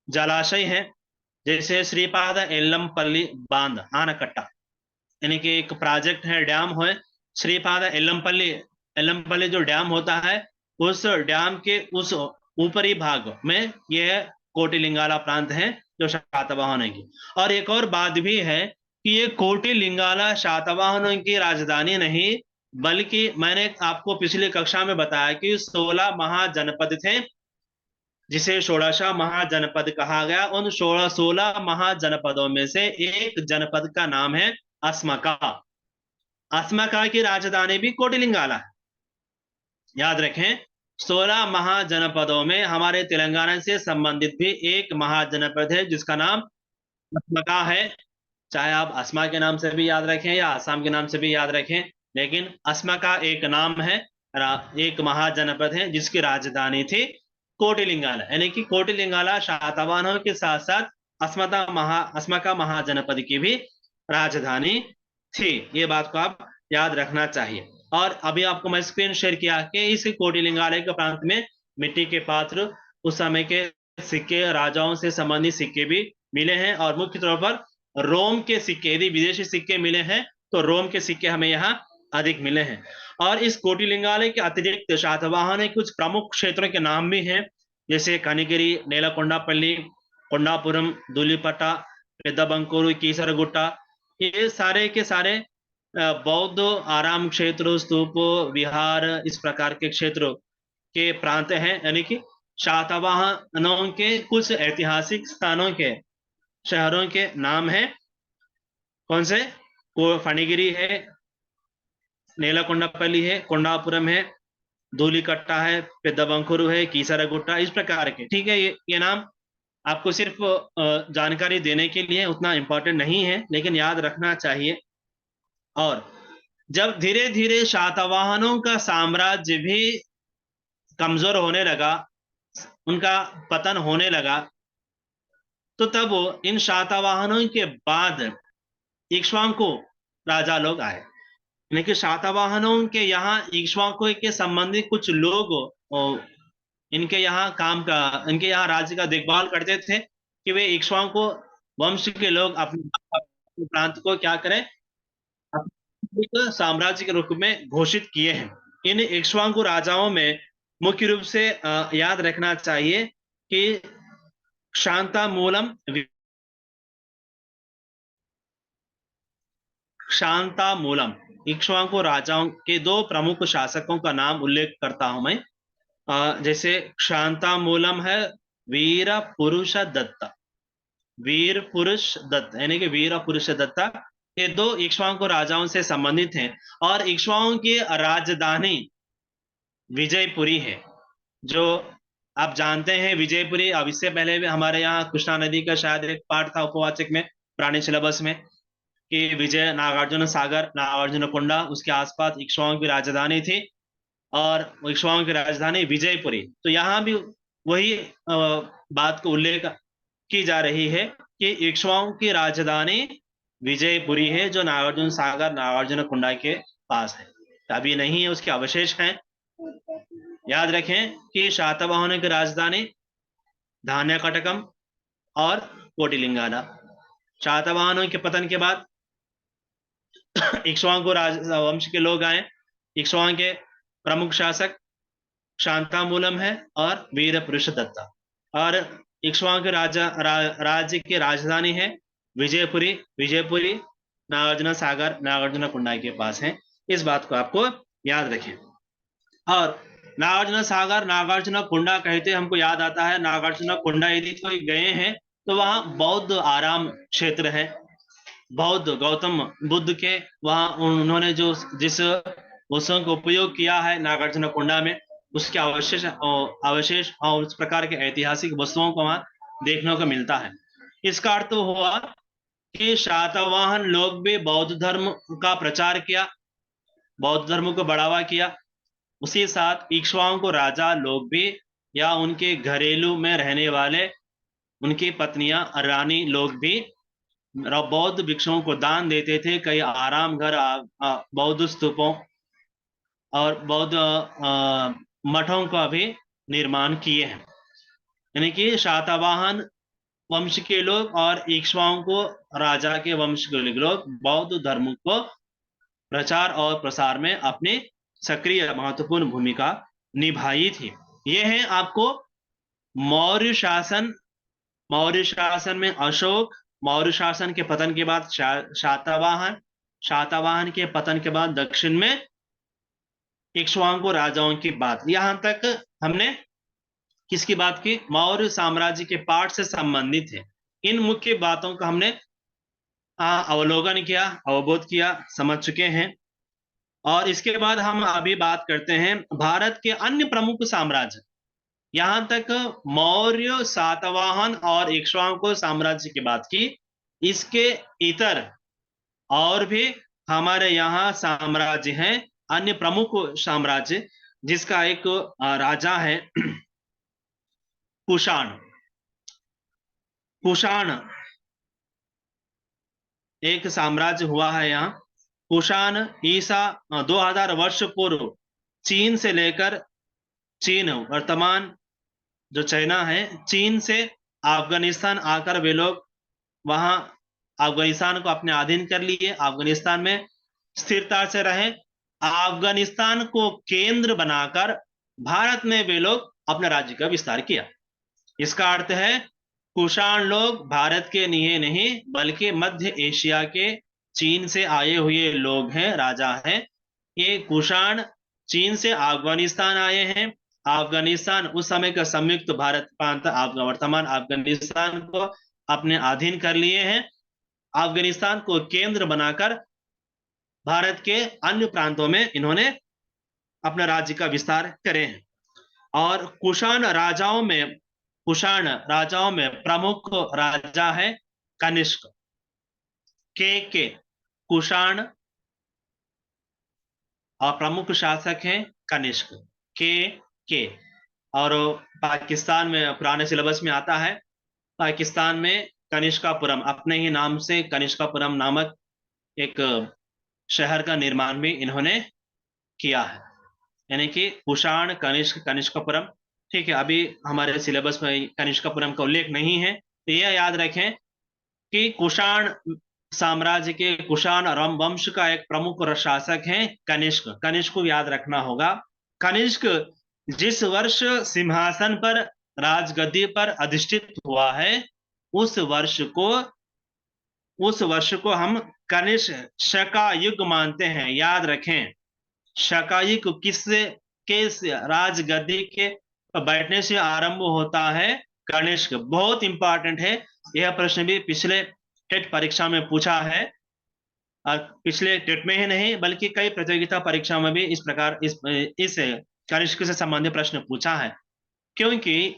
जलाशय है, जैसे श्रीपाद एल्लमपल्ली बांध आनकट्टा, यानी कि एक प्रोजेक्ट है, डैम है श्रीपाद एल्लमपल्ली जो डैम होता है, उस डैम के उस ऊपरी भाग में यह कोटिलिंगाला प्रांत है जो शातवाहन की। और एक और बात भी है कि ये कोटिलिंगाला शातवाहनों की राजधानी नहीं, बल्कि मैंने आपको पिछली कक्षा में बताया कि 16 महाजनपद थे, जिसे षोडशा महाजनपद कहा गया। उन 16 महाजनपदों में से एक जनपद का नाम है अस्मका। अस्मका की राजधानी भी कोटिलिंगाला है। याद रखें, 16 महाजनपदों में हमारे तेलंगाना से संबंधित भी एक महाजनपद है जिसका नाम अस्मका है। चाहे आप अस्मा के नाम से भी याद रखें या आसाम के नाम से भी याद रखें, लेकिन अस्मका एक नाम है, एक महाजनपद है जिसकी राजधानी थी कोटिलिंगाला, यानी कि कोटिलिंगाला शातवाहनों के साथ साथ अस्मका महाजनपद की भी राजधानी थी। ये बात को आप याद रखना चाहिए। और अभी आपको मैं स्क्रीन शेयर किया कि इस कोटिलिंगाला के प्रांत में मिट्टी के पात्र, उस समय के सिक्के, राजाओं से संबंधित सिक्के भी मिले हैं, और मुख्य तौर पर रोम के सिक्के। यदि विदेशी सिक्के मिले हैं तो रोम के सिक्के हमें यहाँ अधिक मिले हैं। और इस कोटिलिंगाला के अतिरिक्त शातवाहन के कुछ प्रमुख क्षेत्रों के नाम भी हैं, जैसे कनिगिरी, नेलकोंडापल्ली, कोंडापुरम, धूलिपट्टा, पेद्दबंकूरू, कीसरगुट्टा, ये सारे के सारे बौद्ध आराम क्षेत्र, स्तूप, विहार, इस प्रकार के क्षेत्रों के प्रांत हैं, यानी कि शातवाहनों के कुछ ऐतिहासिक स्थानों के शहरों के नाम है। कौन से? फणिगिरी है, नेलकोंडापल्ली है, कोंडापुरम है, धूलिकट्टा है, पेद्दबंकूरू है, कीसरागुट्टा, इस प्रकार के। ठीक है, ये नाम आपको सिर्फ जानकारी देने के लिए उतना इंपॉर्टेंट नहीं है, लेकिन याद रखना चाहिए। और जब धीरे धीरे शातवाहनों का साम्राज्य भी कमजोर होने लगा, उनका पतन होने लगा, तो तब इन शातवाहनों के बाद इक्ष्वाकु राजा लोग आए, यानी कि शातवाहनों के यहाँ इक्ष्वाकु के संबंधित कुछ लोग इनके यहाँ राज्य का देखभाल करते थे कि वे इक्ष्वाकु वंश के लोग अपने प्रांत को क्या करें, अपने साम्राज्य के रूप में घोषित किए हैं। इन इक्ष्वाकु राजाओं में मुख्य रूप से याद रखना चाहिए कि शांतामूलम शांतामूलम इक्ष्वाकु राजाओं के दो प्रमुख शासकों का नाम उल्लेख करता हूं मैं। जैसे शांतामूलम है वीर पुरुष दत्त, वीर पुरुष दत्त यानी कि वीर पुरुष दत्ता, ये दो इक्ष्वाकु राजाओं से संबंधित हैं। और इक्ष्वाकों की राजधानी विजयपुरी है। जो आप जानते हैं विजयपुरी, अब इससे पहले भी हमारे यहाँ कृष्णा नदी का शायद एक पाठ था उपवाचक में, पुराने सिलेबस में, कि विजय नागार्जुन सागर, नागार्जुन कुंडा, उसके आसपास इक्ष्वाकों की राजधानी थी और इक्ष्वाकों की राजधानी विजयपुरी। तो यहाँ भी वही बात को उल्लेख की जा रही है कि इक्ष्वाकों की राजधानी विजयपुरी है, जो नागार्जुन सागर, नागार्जुन कुंडा के पास है। अभी नहीं है, उसके अवशेष हैं। याद रखें कि शातवाहनों की राजधानी धान्यकटकम और कोटिलिंगाना। शातवाहनों के पतन के बाद इक्ष्वाकु वंश के लोग आए। इक्ष्वाकों के प्रमुख शासक शांतामूलम है और वीर पुरुष दत्ता। और इक्ष्वाकु राज्य की राजधानी है विजयपुरी। विजयपुरी नागार्जुन सागर, नागार्जुन कुंडा के पास है। इस बात को आपको याद रखें। और नागार्जुन सागर, नागार्जुन कुंडा कहते हमको याद आता है नागार्जुन कुंडा यदि कोई गए हैं तो वहां बौद्ध आराम क्षेत्र है। बौद्ध गौतम बुद्ध के वहां उन्होंने जो जिस वस्तुओं का उपयोग किया है नागार्जुन कुंडा में, उसके अवशेष और उस प्रकार के ऐतिहासिक वस्तुओं को वहां देखने को मिलता है। इसका अर्थ तो हुआ कि शातवाहन लोग भी बौद्ध धर्म का प्रचार किया, बौद्ध धर्म को बढ़ावा किया। उसी साथ इक्ष्वाकु राजा लोग भी या उनके घरेलू में रहने वाले उनकी पत्नियां रानी लोग भी बौद्ध भिक्षुओं को दान देते थे। कई आराम घर, बौद्ध स्तूपों और बौद्ध मठों का भी निर्माण किए हैं। यानी कि शातवाहन वंश के लोग और इक्ष्वाकु राजा के वंश के लोग बौद्ध धर्म को प्रचार और प्रसार में अपनी सक्रिय महत्वपूर्ण भूमिका निभाई थी। ये है आपको मौर्य शासन। मौर्य शासन में अशोक, मौर्य शासन के पतन के बाद शातवाहन, शातवाहन के पतन के बाद दक्षिण में इक्ष्वाकु राजाओं की बात। यहां तक हमने किसकी बात की? मौर्य साम्राज्य के पाठ से संबंधित है। इन मुख्य बातों का हमने अवलोकन किया, अवबोध किया, समझ चुके हैं। और इसके बाद हम अभी बात करते हैं भारत के अन्य प्रमुख साम्राज्य। यहां तक मौर्य, सातवाहन और इक्ष्वाकु साम्राज्य की बात की। इसके इतर और भी हमारे यहाँ साम्राज्य हैं, अन्य प्रमुख साम्राज्य, जिसका एक राजा है कुषाण। कुषाण एक साम्राज्य हुआ है यहाँ। कुषाण ईसा 2000 वर्ष पूर्व चीन से लेकर, चीन वर्तमान जो चाइना है, चीन से अफगानिस्तान आकर वे लोग वहां अफगानिस्तान को अपने अधीन कर लिए, अफगानिस्तान में स्थिरता से रहे। अफगानिस्तान को केंद्र बनाकर भारत में वे लोग अपने राज्य का विस्तार किया। इसका अर्थ है कुषाण लोग भारत के लिए नहीं बल्कि मध्य एशिया के चीन से आए हुए लोग हैं, राजा हैं। ये कुषाण चीन से अफगानिस्तान आए हैं। अफगानिस्तान उस समय का संयुक्त भारत प्रांत वर्तमान अफगानिस्तान को अपने अधीन कर लिए हैं। अफगानिस्तान को केंद्र बनाकर भारत के अन्य प्रांतों में इन्होंने अपने राज्य का विस्तार करे हैं। और कुषाण राजाओं में प्रमुख राजा है कनिष्क, के कुषाण, और प्रमुख शासक हैं कनिष्क, के। और पाकिस्तान में पुराने सिलेबस में आता है, पाकिस्तान में कनिष्कापुरम, अपने ही नाम से कनिष्कापुरम नामक एक शहर का निर्माण भी इन्होंने किया है। यानी कि कुषाण, कनिष्क, कनिष्कापुरम। ठीक है, अभी हमारे सिलेबस में कनिष्कापुरम का उल्लेख नहीं है, तो यह याद रखें कि कुषाण साम्राज्य के कुषाण वंश का एक प्रमुख शासक है कनिष्क। कनिष्क को याद रखना होगा। कनिष्क जिस वर्ष सिंहासन पर राजगद्दी पर अधिष्ठित हुआ है, उस वर्ष को हम कनिष्क शका युग मानते हैं। याद रखें, शका युग किस राजगद्दी के बैठने से आरंभ होता है? कनिष्क। बहुत इंपॉर्टेंट है, यह प्रश्न भी पिछले टेट परीक्षा में पूछा है, और पिछले टेट में ही नहीं बल्कि कई प्रतियोगिता परीक्षा में भी इस प्रकार इस कनिष्क से संबंधित प्रश्न पूछा है। क्योंकि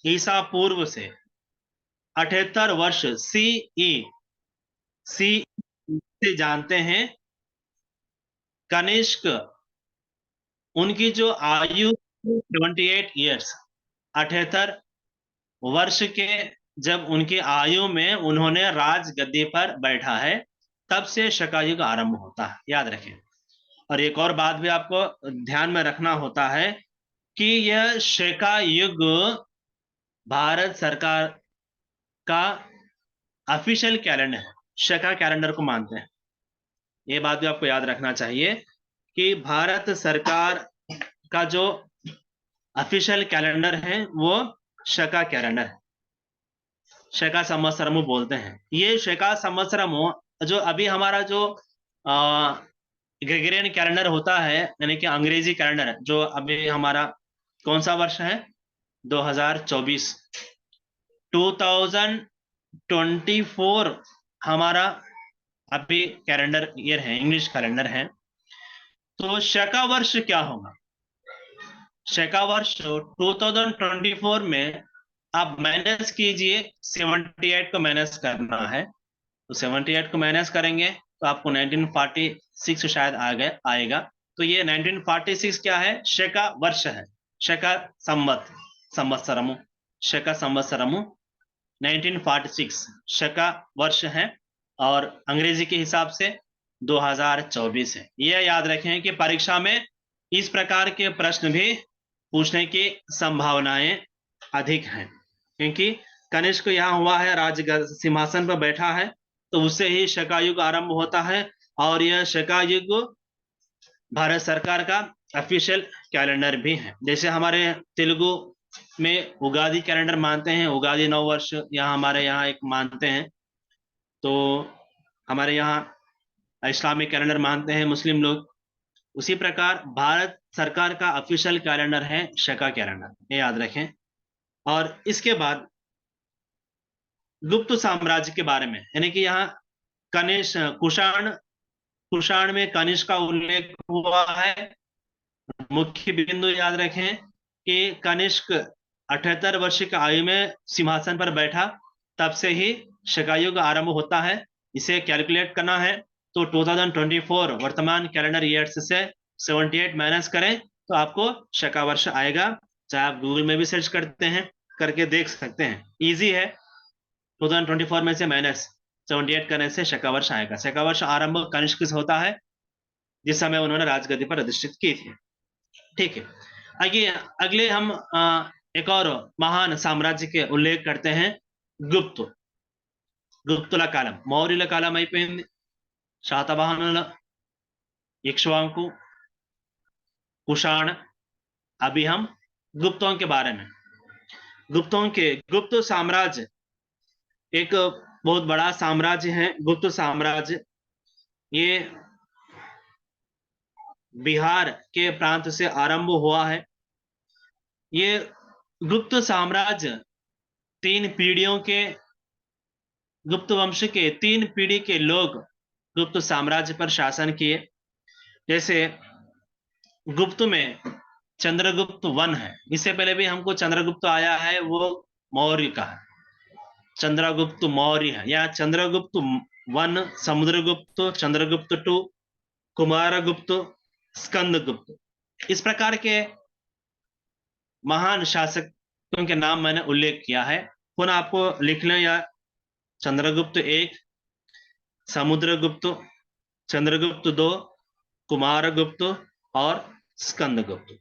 ईसा पूर्व से 78 वर्ष सी से जानते हैं कनिष्क, उनकी जो आयु 78 ईयर्स, 78 वर्ष के जब उनकी आयु में उन्होंने राजगद्दी पर बैठा है, तब से शका युग आरंभ होता है। याद रखें। और एक और बात भी आपको ध्यान में रखना होता है कि यह शका युग भारत सरकार का ऑफिशियल कैलेंडर है, शका कैलेंडर को मानते हैं। ये बात भी आपको याद रखना चाहिए कि भारत सरकार का जो ऑफिशियल कैलेंडर है वो शका कैलेंडर है, शका संवत्सरम बोलते हैं। ये शका संवत्सरम जो अभी हमारा जो ग्रेगोरियन कैलेंडर होता है, यानी कि अंग्रेजी कैलेंडर, जो अभी हमारा कौन सा वर्ष है? 2024, 2024 हमारा अभी कैलेंडर ईयर है, इंग्लिश कैलेंडर है। तो शका वर्ष क्या होगा? शका वर्ष 2024 में आप माइनस कीजिए, 78 को माइनस करना है, तो 78 को माइनस करेंगे तो आपको 1946 शायद आएगा। तो ये 1946 क्या है? शका वर्ष है, शका संवत्सरम, शका संवत्सरम 1946 शका वर्ष है, और अंग्रेजी के हिसाब से 2024 है। यह याद रखें कि परीक्षा में इस प्रकार के प्रश्न भी पूछने की संभावनाएं अधिक हैं, क्योंकि कनिष्क यहाँ हुआ है, राज सिंहासन पर बैठा है, तो उससे ही शका युग आरंभ होता है। और यह शका युग भारत सरकार का ऑफिशियल कैलेंडर भी है। जैसे हमारे तेलुगु में उगादी कैलेंडर मानते हैं, उगादी नव वर्ष यहाँ हमारे यहाँ एक मानते हैं, तो हमारे यहाँ इस्लामिक कैलेंडर मानते हैं मुस्लिम लोग। उसी प्रकार भारत सरकार का ऑफिशियल कैलेंडर है शका कैलेंडर, ये याद रखें। और इसके बाद गुप्त साम्राज्य के बारे में, यानी कि यहाँ कुषाण में कनिष्क का उल्लेख हुआ है। मुख्य बिंदु याद रखें कि कनिष्क 78 वर्ष की आयु में सिंहासन पर बैठा, तब से ही शका युग आरंभ होता है। इसे कैलकुलेट करना है तो 2024 वर्तमान कैलेंडर ईयर्स से 78 माइनस करें तो आपको शका वर्ष आएगा। चाहे आप गूगल में भी सर्च करते हैं, करके देख सकते हैं, इजी है। 2024 में से माइनस 78 करने से शका वर्ष आएगा। शका वर्ष आरंभ कनिष्क से होता है, जिस समय उन्होंने राजगद्दी पर अधिष्ठित की थी। ठीक है, आगे अगले हम एक और महान साम्राज्य के उल्लेख करते हैं, గుప్తుల కాలం। మౌర్యుల కాలం అయిపోయింది, శాతవాహనుల, इक्ष्वाकु, कुषाण। अभी हम गुप्तों के बारे में, गुप्त साम्राज्य एक बहुत बड़ा साम्राज्य है। गुप्त साम्राज्य ये बिहार के प्रांत से आरंभ हुआ है। ये गुप्त साम्राज्य 3 पीढ़ियों के, गुप्त वंश के 3 पीढ़ी के लोग गुप्त साम्राज्य पर शासन किए। जैसे गुप्त में चंद्रगुप्त वन है, इससे पहले भी हमको चंद्रगुप्त आया है, वो मौर्य का है, चंद्रगुप्त मौर्य है। या चंद्रगुप्त 1, समुद्रगुप्त, चंद्रगुप्त 2, कुमारगुप्त, स्कंदगुप्त, इस प्रकार के महान शासकों के नाम मैंने उल्लेख किया है। पुनः आपको लिख लें, या चंद्रगुप्त 1, समुद्रगुप्त, चंद्रगुप्त 2, कुमारगुप्त और स्कंदगुप्त।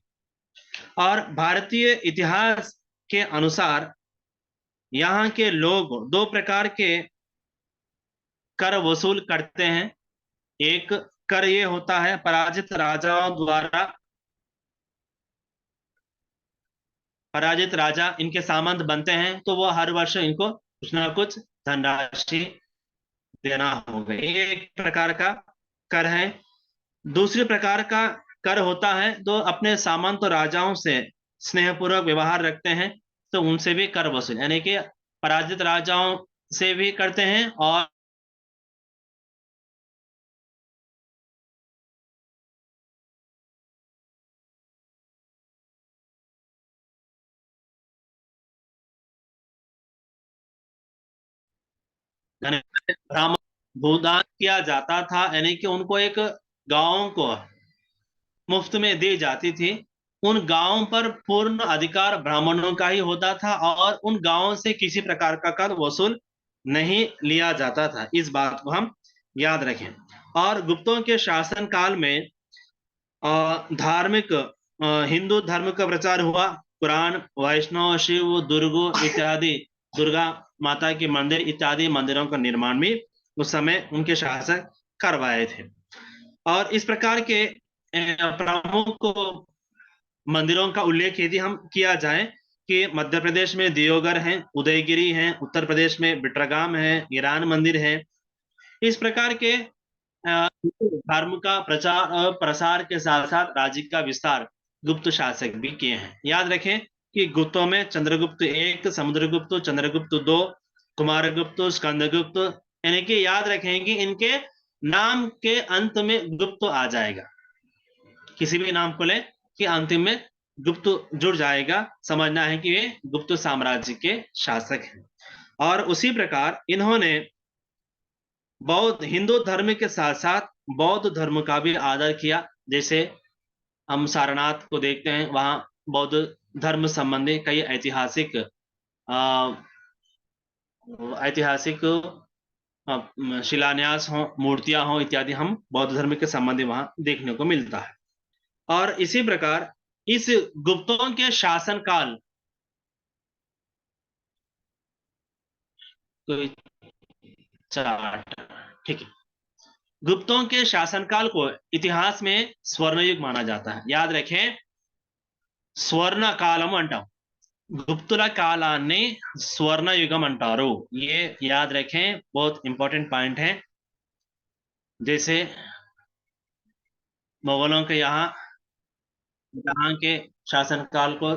और भारतीय इतिहास के अनुसार यहाँ के लोग दो प्रकार के कर वसूल करते हैं। एक कर ये होता है पराजित राजाओं द्वारा, पराजित राजा इनके सामंत बनते हैं तो वो हर वर्ष इनको कुछ ना कुछ धनराशि देना होगा, ये एक प्रकार का कर है। दूसरे प्रकार का कर होता है तो अपने सामंत और राजाओं से स्नेहपूर्वक व्यवहार रखते हैं तो उनसे भी कर वसूल, यानी कि पराजित राजाओं से भी करते हैं और ब्राह्मण भूदान किया जाता था, यानी कि उनको एक गांव को मुफ्त में दी जाती थी। उन गांवों पर पूर्ण अधिकार ब्राह्मणों का ही होता था और उन गांवों से किसी प्रकार का कर वसूल नहीं लिया जाता था, इस बात को हम याद रखें। और गुप्तों के शासन काल में धार्मिक हिंदू धर्म का प्रचार हुआ। पुराण, वैष्णव, शिव, इत्यादि, दुर्गा माता के मंदिर इत्यादि मंदिरों का निर्माण भी उस समय उनके शासक करवाए थे। और इस प्रकार के प्रमुख मंदिरों का उल्लेख यदि हम किया जाए कि मध्य प्रदेश में दियोगर है, उदयगिरी है, उत्तर प्रदेश में बिट्रागाम है, ईरान मंदिर है। इस प्रकार के धर्म का प्रचार और प्रसार के साथ साथ राज्य का विस्तार गुप्त शासक भी किए हैं। याद रखें कि गुप्तों में चंद्रगुप्त एक, समुद्रगुप्त, चंद्रगुप्त दो, कुमारगुप्त, स्कंदगुप्त, यानी कि याद रखें कि इनके नाम के अंत में गुप्त आ जाएगा। किसी भी नाम को ले कि अंतिम में गुप्त जुड़ जाएगा, समझना है कि वे गुप्त साम्राज्य के शासक हैं। और उसी प्रकार इन्होंने बौद्ध हिंदू धर्म के साथ साथ बौद्ध धर्म का भी आदर किया। जैसे हम सारनाथ को देखते हैं, वहां बौद्ध धर्म संबंधी कई ऐतिहासिक शिलान्यास हो, मूर्तियां हो इत्यादि हम बौद्ध धर्म के संबंधी वहां देखने को मिलता है। और इसी प्रकार इस गुप्तों के शासनकाल चार्ट, ठीक है, गुप्तों के शासनकाल को इतिहास में स्वर्ण युग माना जाता है। याद रखें, स्वर्ण कालम अंटाम, गुप्तुला कालान्नी स्वर्ण युगम अंटारू, ये याद रखें, बहुत इंपॉर्टेंट पॉइंट है। जैसे मुगलों के यहाँ के शासनकाल को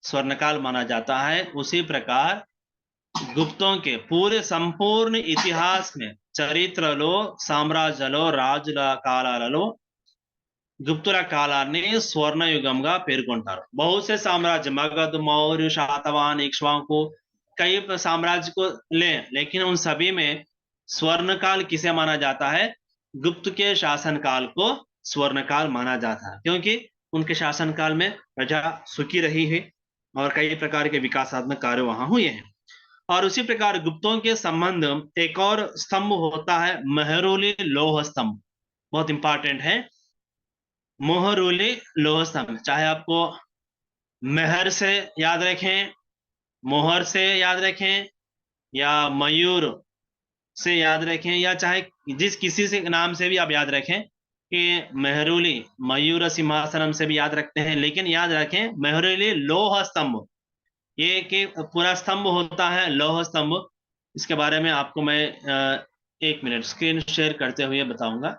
स्वर्णकाल माना जाता है, उसी प्रकार गुप्तों के पूरे संपूर्ण इतिहास में చరిత్రలో సామ్రాజ్యాలలో రాజుల కాలాలలో గుప్తుల కాలాన్ని స్వర్ణయుగంగా పేర్కొంటారు। बहुत से साम्राज्य मगध, मौर्य, शातवाहन, इक्ष्वाकु, कई साम्राज्य को लें, लेकिन उन सभी में स्वर्णकाल किसे माना जाता है? गुप्त के शासनकाल को स्वर्णकाल माना जाता है, क्योंकि उनके शासनकाल में प्रजा सुखी रही है और कई प्रकार के विकासात्मक कार्य वहां हुए हैं। और उसी प्रकार गुप्तों के संबंध एक और स्तंभ होता है मेहरुली लोह स्तंभ, बहुत इंपॉर्टेंट है। मोहरुली लोह स्तंभ, चाहे आपको मेहर से याद रखें, मोहर से याद रखें, या मयूर से याद रखें, या चाहे जिस किसी से नाम से भी आप याद रखें कि मेहरुली, मयूर सिंहासनम से भी याद रखते हैं, लेकिन याद रखें मेहरुली लोह स्तंभ, ये कि पूरा स्तंभ होता है लौह स्तंभ। इसके बारे में आपको मैं 1 मिनट स्क्रीन शेयर करते हुए बताऊंगा।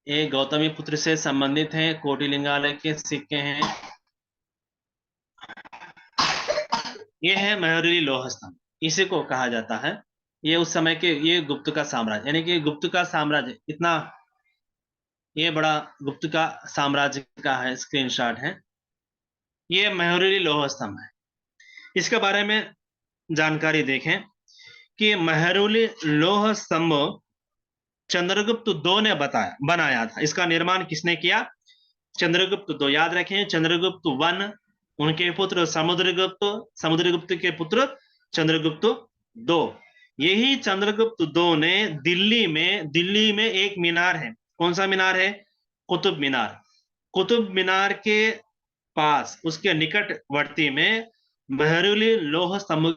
ये गौतमी पुत्र से संबंधित है, कोटिलिंगालय के सिक्के हैं। ये है मेहरुली लोह स्तंभ, इसी को कहा जाता है। ये उस समय के, ये गुप्त का साम्राज्य, यानी कि गुप्त का साम्राज्य इतना, ये बड़ा गुप्त का साम्राज्य का है स्क्रीनशॉट है। ये मेहरुली लोह स्तंभ है। इसके बारे में जानकारी देखें कि मेहरुली लोह स्तंभ चंद्रगुप्त II ने बनाया था। इसका निर्माण किसने किया? चंद्रगुप्त II। याद रखें, चंद्रगुप्त I, उनके पुत्र समुद्रगुप्त, समुद्रगुप्त के पुत्र चंद्रगुप्त II, यही चंद्रगुप्त II ने दिल्ली में एक मीनार है, कौन सा मीनार है? कुतुब मीनार। कुतुब मीनार के पास उसके निकटवर्ती में मेहरुली लौह स्तंभ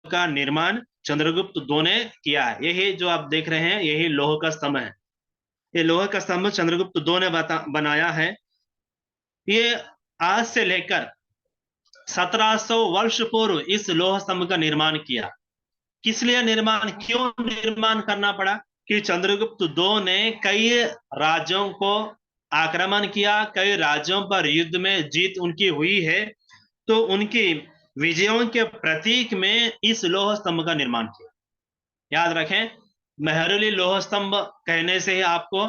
का निर्माण चंद्रगुप्त II ने किया है। यही जो आप देख रहे हैं, यही लोह का स्तंभ है। ये लोह का स्तंभ चंद्रगुप्त II ने बनाया है। ये आज से लेकर 1700 वर्ष पूर्व इस लोह स्तंभ का निर्माण किया। किस लिए निर्माण, क्यों निर्माण करना पड़ा? कि चंद्रगुप्त II ने कई राज्यों को आक्रमण किया, कई राज्यों पर युद्ध में जीत उनकी हुई है, तो उनकी विजयों के प्रतीक में इस लोह स्तंभ का निर्माण किया। याद रखें, मेहरुली लोह स्तंभ कहने से ही आपको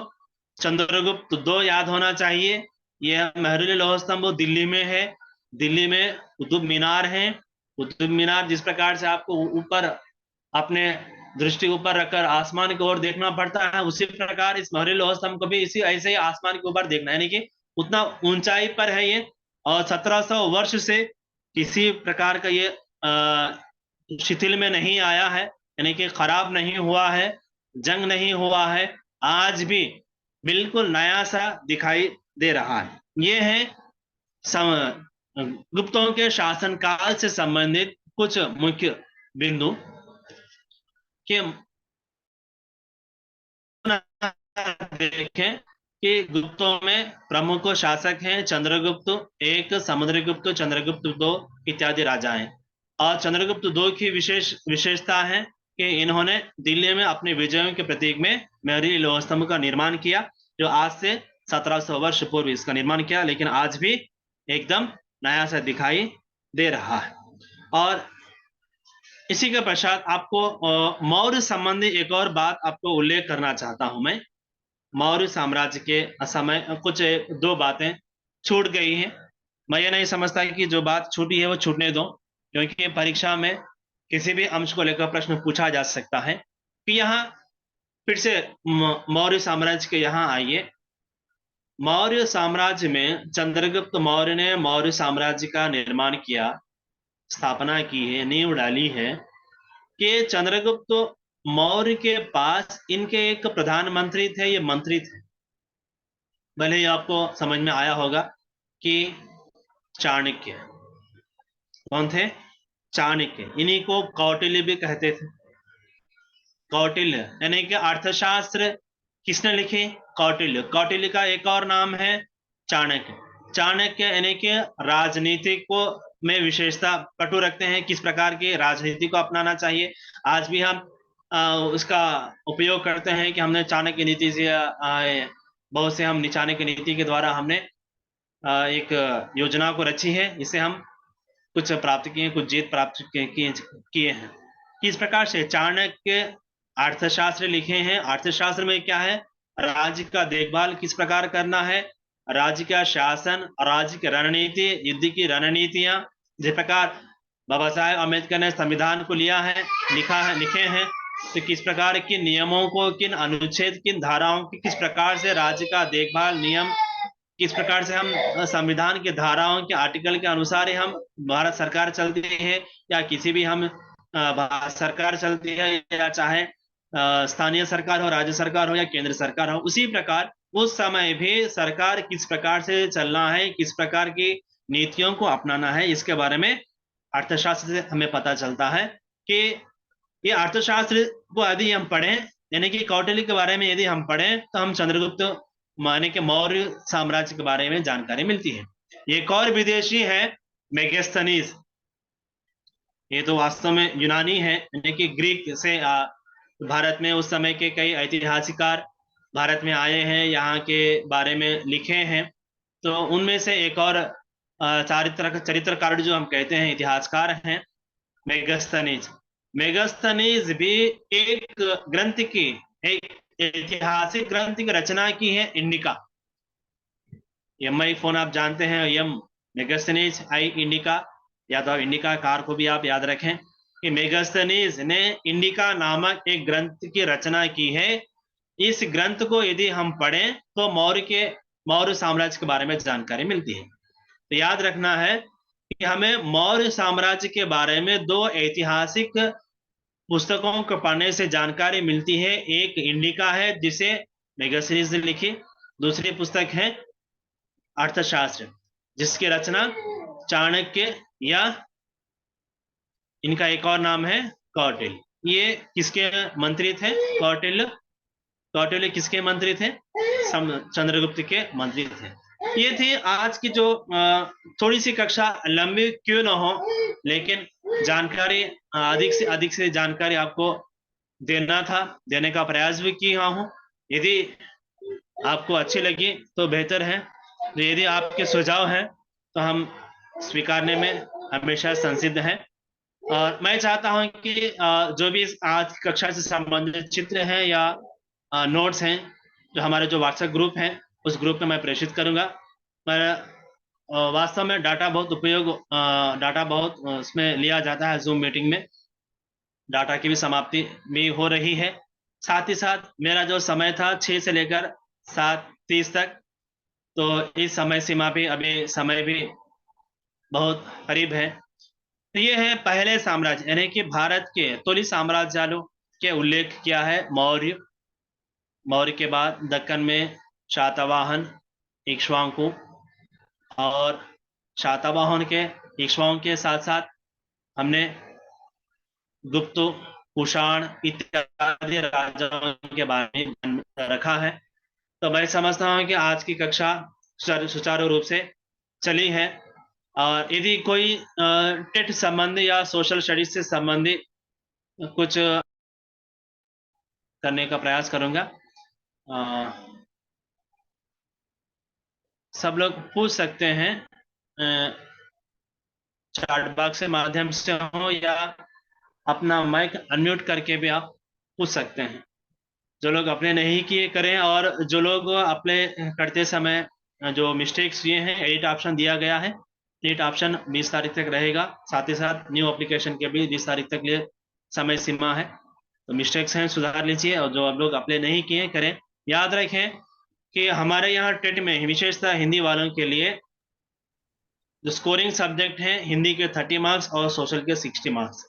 चंद्रगुप्त II याद होना चाहिए। यह मेहरुली लोह स्तंभ दिल्ली में है। दिल्ली में कुतुब मीनार है। कुतुब मीनार जिस प्रकार से आपको ऊपर अपने दृष्टि ऊपर रखकर आसमान की ओर देखना पड़ता है, उसी प्रकार इस मेहरुली लोह स्तंभ को भी इसी ऐसे ही आसमान के ऊपर देखना है, यानी कि उतना ऊंचाई पर है ये, और 1700 वर्ष से किसी प्रकार का ये शिथिल में नहीं आया है, यानी कि खराब नहीं हुआ है, जंग नहीं हुआ है, आज भी बिल्कुल नया सा दिखाई दे रहा है। ये है गुप्तों के शासनकाल से संबंधित कुछ मुख्य बिंदु के देखें कि गुप्तों में प्रमुख शासक हैं चंद्रगुप्त I, समुद्रगुप्त, चंद्रगुप्त II इत्यादि राजा हैं। और चंद्रगुप्त II की विशेषता है कि इन्होंने दिल्ली में अपने विजयों के प्रतीक में मेहरुली लोह स्तंभ का निर्माण किया, जो आज से 1700 वर्ष पूर्व इसका निर्माण किया, लेकिन आज भी एकदम नया सा दिखाई दे रहा है। और इसी के पश्चात आपको मौर्य संबंधी एक और बात आपको उल्लेख करना चाहता हूं मैं। मौर्य साम्राज्य के समय कुछ 2 बातें छूट गई हैं। मैं ये नहीं समझता कि जो बात छूटी है वो छूटने दो, क्योंकि परीक्षा में किसी भी अंश को लेकर प्रश्न पूछा जा सकता है। कि यहाँ फिर से मौर्य साम्राज्य के यहाँ आइए। मौर्य साम्राज्य में चंद्रगुप्त मौर्य ने मौर्य साम्राज्य का निर्माण किया, स्थापना की है, नींव डाली है। कि चंद्रगुप्त मौर्य के पास इनके एक प्रधानमंत्री थे, ये मंत्री थे। भले ही आपको समझ में आया होगा कि चाणक्य। कौन थे? चाणक्य। इन्हीं को कौटिल्य भी कहते थे। कौटिल्य यानी कि अर्थशास्त्र किसने लिखे? कौटिल्य। कौटिल्य का एक और नाम है चाणक्य। चाणक्य यानी कि राजनीति को में विशेषता पटु रखते हैं, किस प्रकार की राजनीति को अपनाना चाहिए। आज भी हम उसका उपयोग करते हैं कि हमने चाणक्य नीति से बहुत से हम चाणक्य नीति के द्वारा हमने एक योजना को रची है, इससे हम कुछ प्राप्त किए, कुछ जीत प्राप्त किए हैं। किस प्रकार से चाणक्य अर्थशास्त्र लिखे हैं। अर्थशास्त्र में क्या है? राज्य का देखभाल किस प्रकार करना है, राज्य का शासन, राज्य की रणनीति, युद्ध की रणनीतियां। जिस प्रकार बाबा साहेब अम्बेडकर ने संविधान को लिखे हैं, तो किस प्रकार के नियमों को, किन अनुच्छेद, किन धाराओं की किस प्रकार से राज्य का देखभाल, नियम किस प्रकार से हम संविधान के धाराओं के आर्टिकल के अनुसार ही हम भारत सरकार चलती है, या किसी भी हम भारत सरकार चलती है, या चाहे स्थानीय सरकार हो, राज्य सरकार हो, या केंद्र सरकार हो। उसी प्रकार उस समय भी सरकार किस प्रकार से चलना है, किस प्रकार की नीतियों को अपनाना है, इसके बारे में अर्थशास्त्र से हमें पता चलता है। कि ये अर्थशास्त्र को यदि हम पढ़ें, यानी कि कौटिल्य के बारे में यदि हम पढ़ें, तो हम चंद्रगुप्त माने के मौर्य साम्राज्य के बारे में जानकारी मिलती है। एक और विदेशी है मेगास्थनीज। ये तो वास्तव में यूनानी है, यानी कि ग्रीक से भारत में उस समय के कई ऐतिहासिकार भारत में आए हैं, यहाँ के बारे में लिखे हैं। तो उनमें से एक और चरित्रकार जो हम कहते हैं, इतिहासकार हैं, मेगास्थनीज। मेगास्थनीज भी एक ग्रंथ की, एक ऐतिहासिक ग्रंथ की रचना की है, इंडिका। फोन आप जानते हैं, मेगास्थनीज आई इंडिका, या तो इंडिका कार को भी आप याद रखें कि मेगास्थनीज ने इंडिका नामक एक ग्रंथ की रचना की है। इस ग्रंथ को यदि हम पढ़ें तो मौर्य साम्राज्य के बारे में जानकारी मिलती है। तो याद रखना है कि हमें मौर्य साम्राज्य के बारे में 2 ऐतिहासिक पुस्तकों को पढ़ने से जानकारी मिलती है। एक इंडिका है जिसे मेगा सीरीज ने लिखी, दूसरी पुस्तक है अर्थशास्त्र जिसकी रचना चाणक्य या इनका एक और नाम है कौटिल्य। ये किसके मंत्री थे? कौटिल्य। कौटिल्य किसके मंत्री थे? चंद्रगुप्त के मंत्री थे। ये थी आज की जो थोड़ी सी कक्षा लंबी क्यों ना हो, लेकिन जानकारी अधिक से जानकारी आपको देना था, देने का प्रयास भी किया हूँ। यदि आपको अच्छी लगी तो बेहतर है, तो यदि आपके सुझाव हैं तो हम स्वीकारने में हमेशा संसिद्ध हैं। और मैं चाहता हूं कि जो भी आज की कक्षा से संबंधित चित्र हैं या नोट्स हैं जो हमारे जो व्हाट्सएप ग्रुप हैं उस ग्रुप में मैं प्रेषित करूंगा। पर वास्तव में डाटा बहुत उसमें लिया जाता है जूम मीटिंग में। डाटा की भी समाप्ति भी हो रही है। साथ ही साथ मेरा जो समय था 6 से लेकर 7:30 तक, तो इस समय सीमा भी अभी समय भी बहुत करीब है। तो ये है पहले साम्राज्य यानी कि भारत के तोली साम्राज्यालों के उल्लेख किया है। मौर्य के बाद दक्कन में शातवाहन, इक्ष्वाकु, और शातवाहन के इक्ष्वाकु के साथ साथ हमने गुप्त, कुषाण इत्यादि राजाओं के बारे में रखा है। तो मैं समझता हूं कि आज की कक्षा सुचारू रूप से चली है। और यदि कोई टेट संबंधी या सोशल स्टडीज से संबंधित कुछ करने का प्रयास करूंगा। सब लोग पूछ सकते हैं, चैट बॉक्स के माध्यम से हो या अपना माइक अनम्यूट करके भी आप पूछ सकते हैं। जो लोग अपने नहीं किए करें, और जो लोग अपने करते समय जो मिस्टेक्स हुए हैं, एडिट ऑप्शन दिया गया है। एडिट ऑप्शन 20 तारीख तक रहेगा। साथ ही साथ न्यू एप्लीकेशन के भी 20 तारीख तक लिए समय सीमा है। तो मिस्टेक्स हैं सुधार लीजिए, और जो आप लोग अपने नहीं किए करें। याद रखें कि हमारे यहाँ टेट में विशेषतः हिंदी वालों के लिए जो स्कोरिंग सब्जेक्ट हैं, हिंदी के 30 मार्क्स और सोशल के 60 मार्क्स।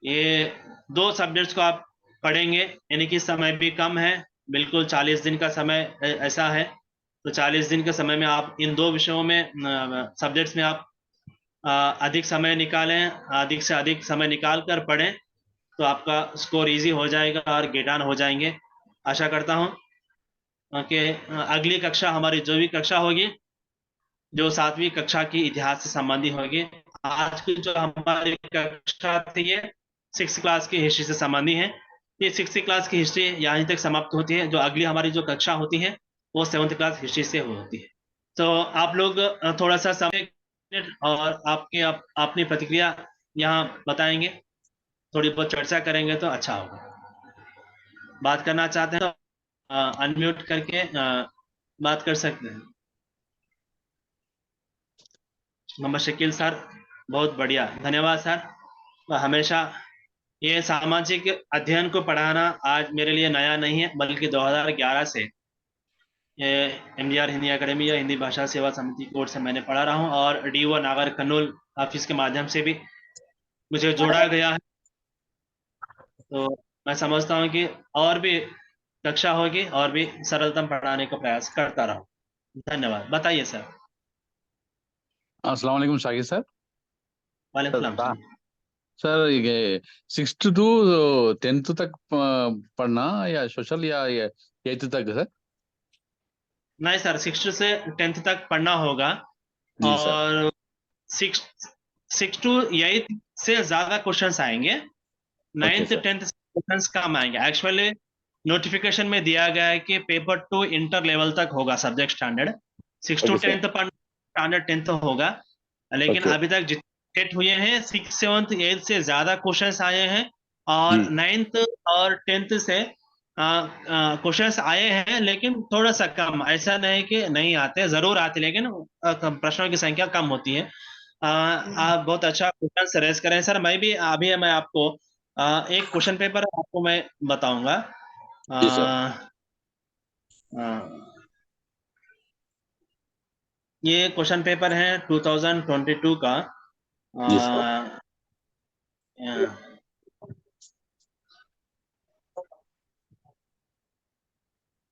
ये 2 सब्जेक्ट्स को आप पढ़ेंगे, यानी कि समय भी कम है, बिल्कुल 40 दिन का समय ऐसा है। तो 40 दिन के समय में आप इन 2 विषयों में सब्जेक्ट्स में आप अधिक समय निकालें, अधिक से अधिक समय निकाल कर पढ़ें, तो आपका स्कोर इजी हो जाएगा और गेट ऑन हो जाएंगे। आशा करता हूं कि अगली कक्षा हमारी जो भी कक्षा होगी, जो 7वीं कक्षा की इतिहास से संबंधी होगी। आज की जो हमारी कक्षा थी ये 6th क्लास की हिस्ट्री से संबंधी है। ये 6th क्लास की हिस्ट्री यहीं तक समाप्त होती है। जो अगली हमारी जो कक्षा होती है वो 7th क्लास हिस्ट्री से होती है। तो आप लोग थोड़ा सा समय और अपनी प्रतिक्रिया यहाँ बताएंगे, थोड़ी बहुत चर्चा करेंगे तो अच्छा होगा। बात करना चाहते हैं तो अनम्यूट करके बात कर सकते हैं। मोहम्मद शकील सर, बहुत बढ़िया, धन्यवाद सर। हमेशा ये सामाजिक अध्ययन को पढ़ाना आज मेरे लिए नया नहीं है, बल्कि 2011 से MGR हिंदी अकेडमी या हिंदी भाषा सेवा समिति कोर्स से मैंने पढ़ा रहा हूँ, और DO नागर कर्नूल ऑफिस के माध्यम से भी मुझे जोड़ा गया है। तो मैं समझता हूँ कि और भी कक्षा होगी और भी सरलतम पढ़ाने का प्रयास करता रहा। धन्यवाद। बताइए सर। अस्सलाम वालेकुम शाकिर सर। वालेकुम सलाम। सर ये 6th to 10th तक पढ़ना या सोशल या 8th तक सर? नहीं सर, 6th से 10th तक पढ़ना होगा। जी सर। और 6 to 8 से ज्यादा क्वेश्चंस आएंगे, 9th 10th से क्वेश्चंस कम आएंगे। एक्चुअली नोटिफिकेशन में दिया गया है कि पेपर 2 इंटर लेवल तक होगा सब्जेक्ट स्टैंडर्ड। 6 to 10th पढ़ना स्टैंडर्ड 10th होगा, लेकिन अभी तक जितने सेट हुए हैं 6th 7th 8th से ज्यादा क्वेश्चंस आए हैं, और 9th और 10th से क्वेश्चंस आए हैं, लेकिन थोड़ा सा कम। ऐसा नहीं कि नहीं आते, जरूर आते, लेकिन प्रश्नों की संख्या कम होती है। आप बहुत अच्छा क्वेश्चन रेज करें सर। मैं आपको एक क्वेश्चन पेपर आपको मैं बताऊंगा। ये क्वेश्चन पेपर है 2022 का।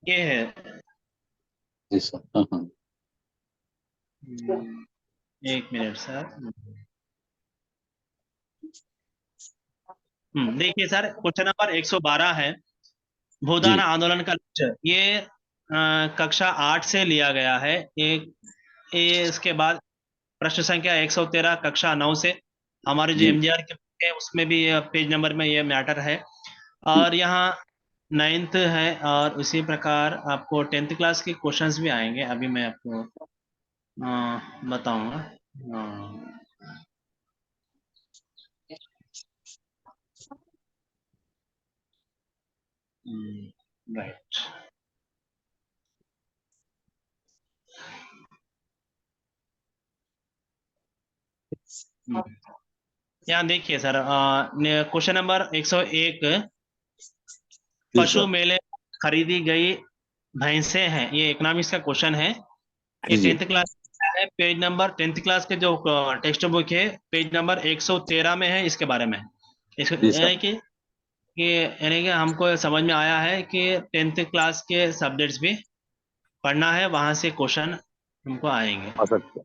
ये है। जी सर। हाँ, हाँ। एक मिनट सर। देखिए सर, क्वेश्चन नंबर 112 है, जी भूदान आंदोलन का लक्ष्य। ये कक्षा 8 से लिया गया है। एक ये इसके बाद प्रश्न संख्या 113 कक्षा 9 से, हमारे जो जी एमजीआर के book है उसमें भी पेज नंबर में ये मैटर है। जी और यहाँ 9th है, और उसी प्रकार आपको 10th क्लास के क्वेश्चंस भी आएंगे, अभी मैं आपको बताऊंगा। राइट। यहाँ देखिए सर, क्वेश्चन नंबर 101, जी पशु सर। मेले में खरीदी गई भैंसे हैं, ये इकोनॉमिक्स का क्वेश्चन है। ये जी जी 10th क्लास का है, पेज नंबर 10th क्लास के जो टेक्स्ट बुक है पेज नंबर 113 में है, इसके बारे में। इसको जी सर। यानी कि हमको समझ में आया है कि 10th क्लास के सब्जेक्ट्स भी पढ़ना है, वहां से क्वेश्चन हमको आएंगे।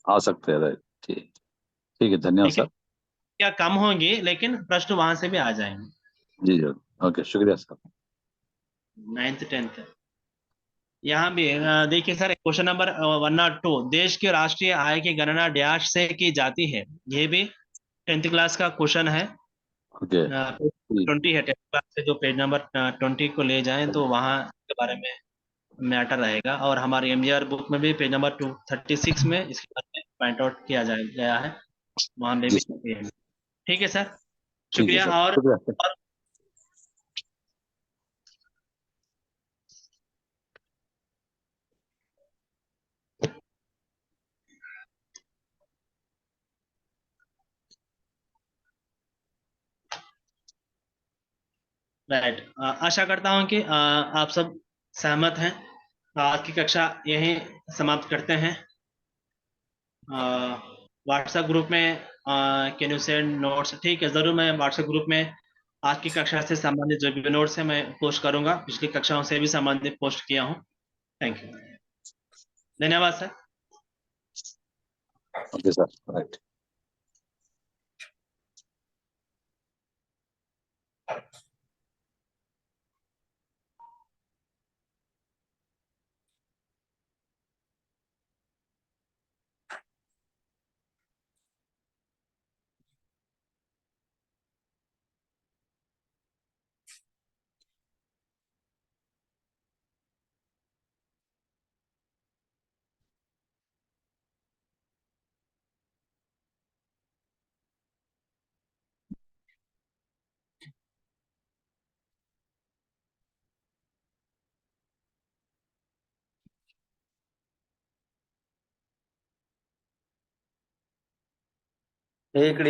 आ सकते हैं, राइट। ठीक। ठीक है, धन्यवाद लेकिन सर। क्या कम होंगी, लेकिन प्रश्न वहां से भी आ जाएंगे। जी जी। ओके, शुक्रिया सर। 9th 10th यहाँ भी देखिए सर, क्वेश्चन नंबर 102, देश की राष्ट्रीय आय की गणना डैश से की जाती है। ये भी 10th क्लास का क्वेश्चन है। ओके। ठीक। 20 है 10th क्लास से, जो पेज नंबर 20 को ले जाएं तो वहाँ के बारे में मैटर रहेगा। और हमारे एमजीआर बुक में भी पेज नंबर 236 में इसके बारे में पॉइंट आउट किया गया है, वहाँ में जी भी सर। ये है। ठीक है सर, ठीक है शुक्रिया। सर, और शुक्रिया सर। राइट, आशा करता हूँ कि आप सब सहमत हैं। आज की कक्षा यहीं समाप्त करते हैं। व्हाट्सएप ग्रुप में कैन यू सेंड नोट्स? ठीक है, ज़रूर, मैं व्हाट्सएप ग्रुप में आज की कक्षा से संबंधित जो भी नोट्स है मैं पोस्ट करूंगा, पिछली कक्षाओं से भी संबंधित पोस्ट किया हूँ। थैंक यू, धन्यवाद सर। Okay sir, right. एक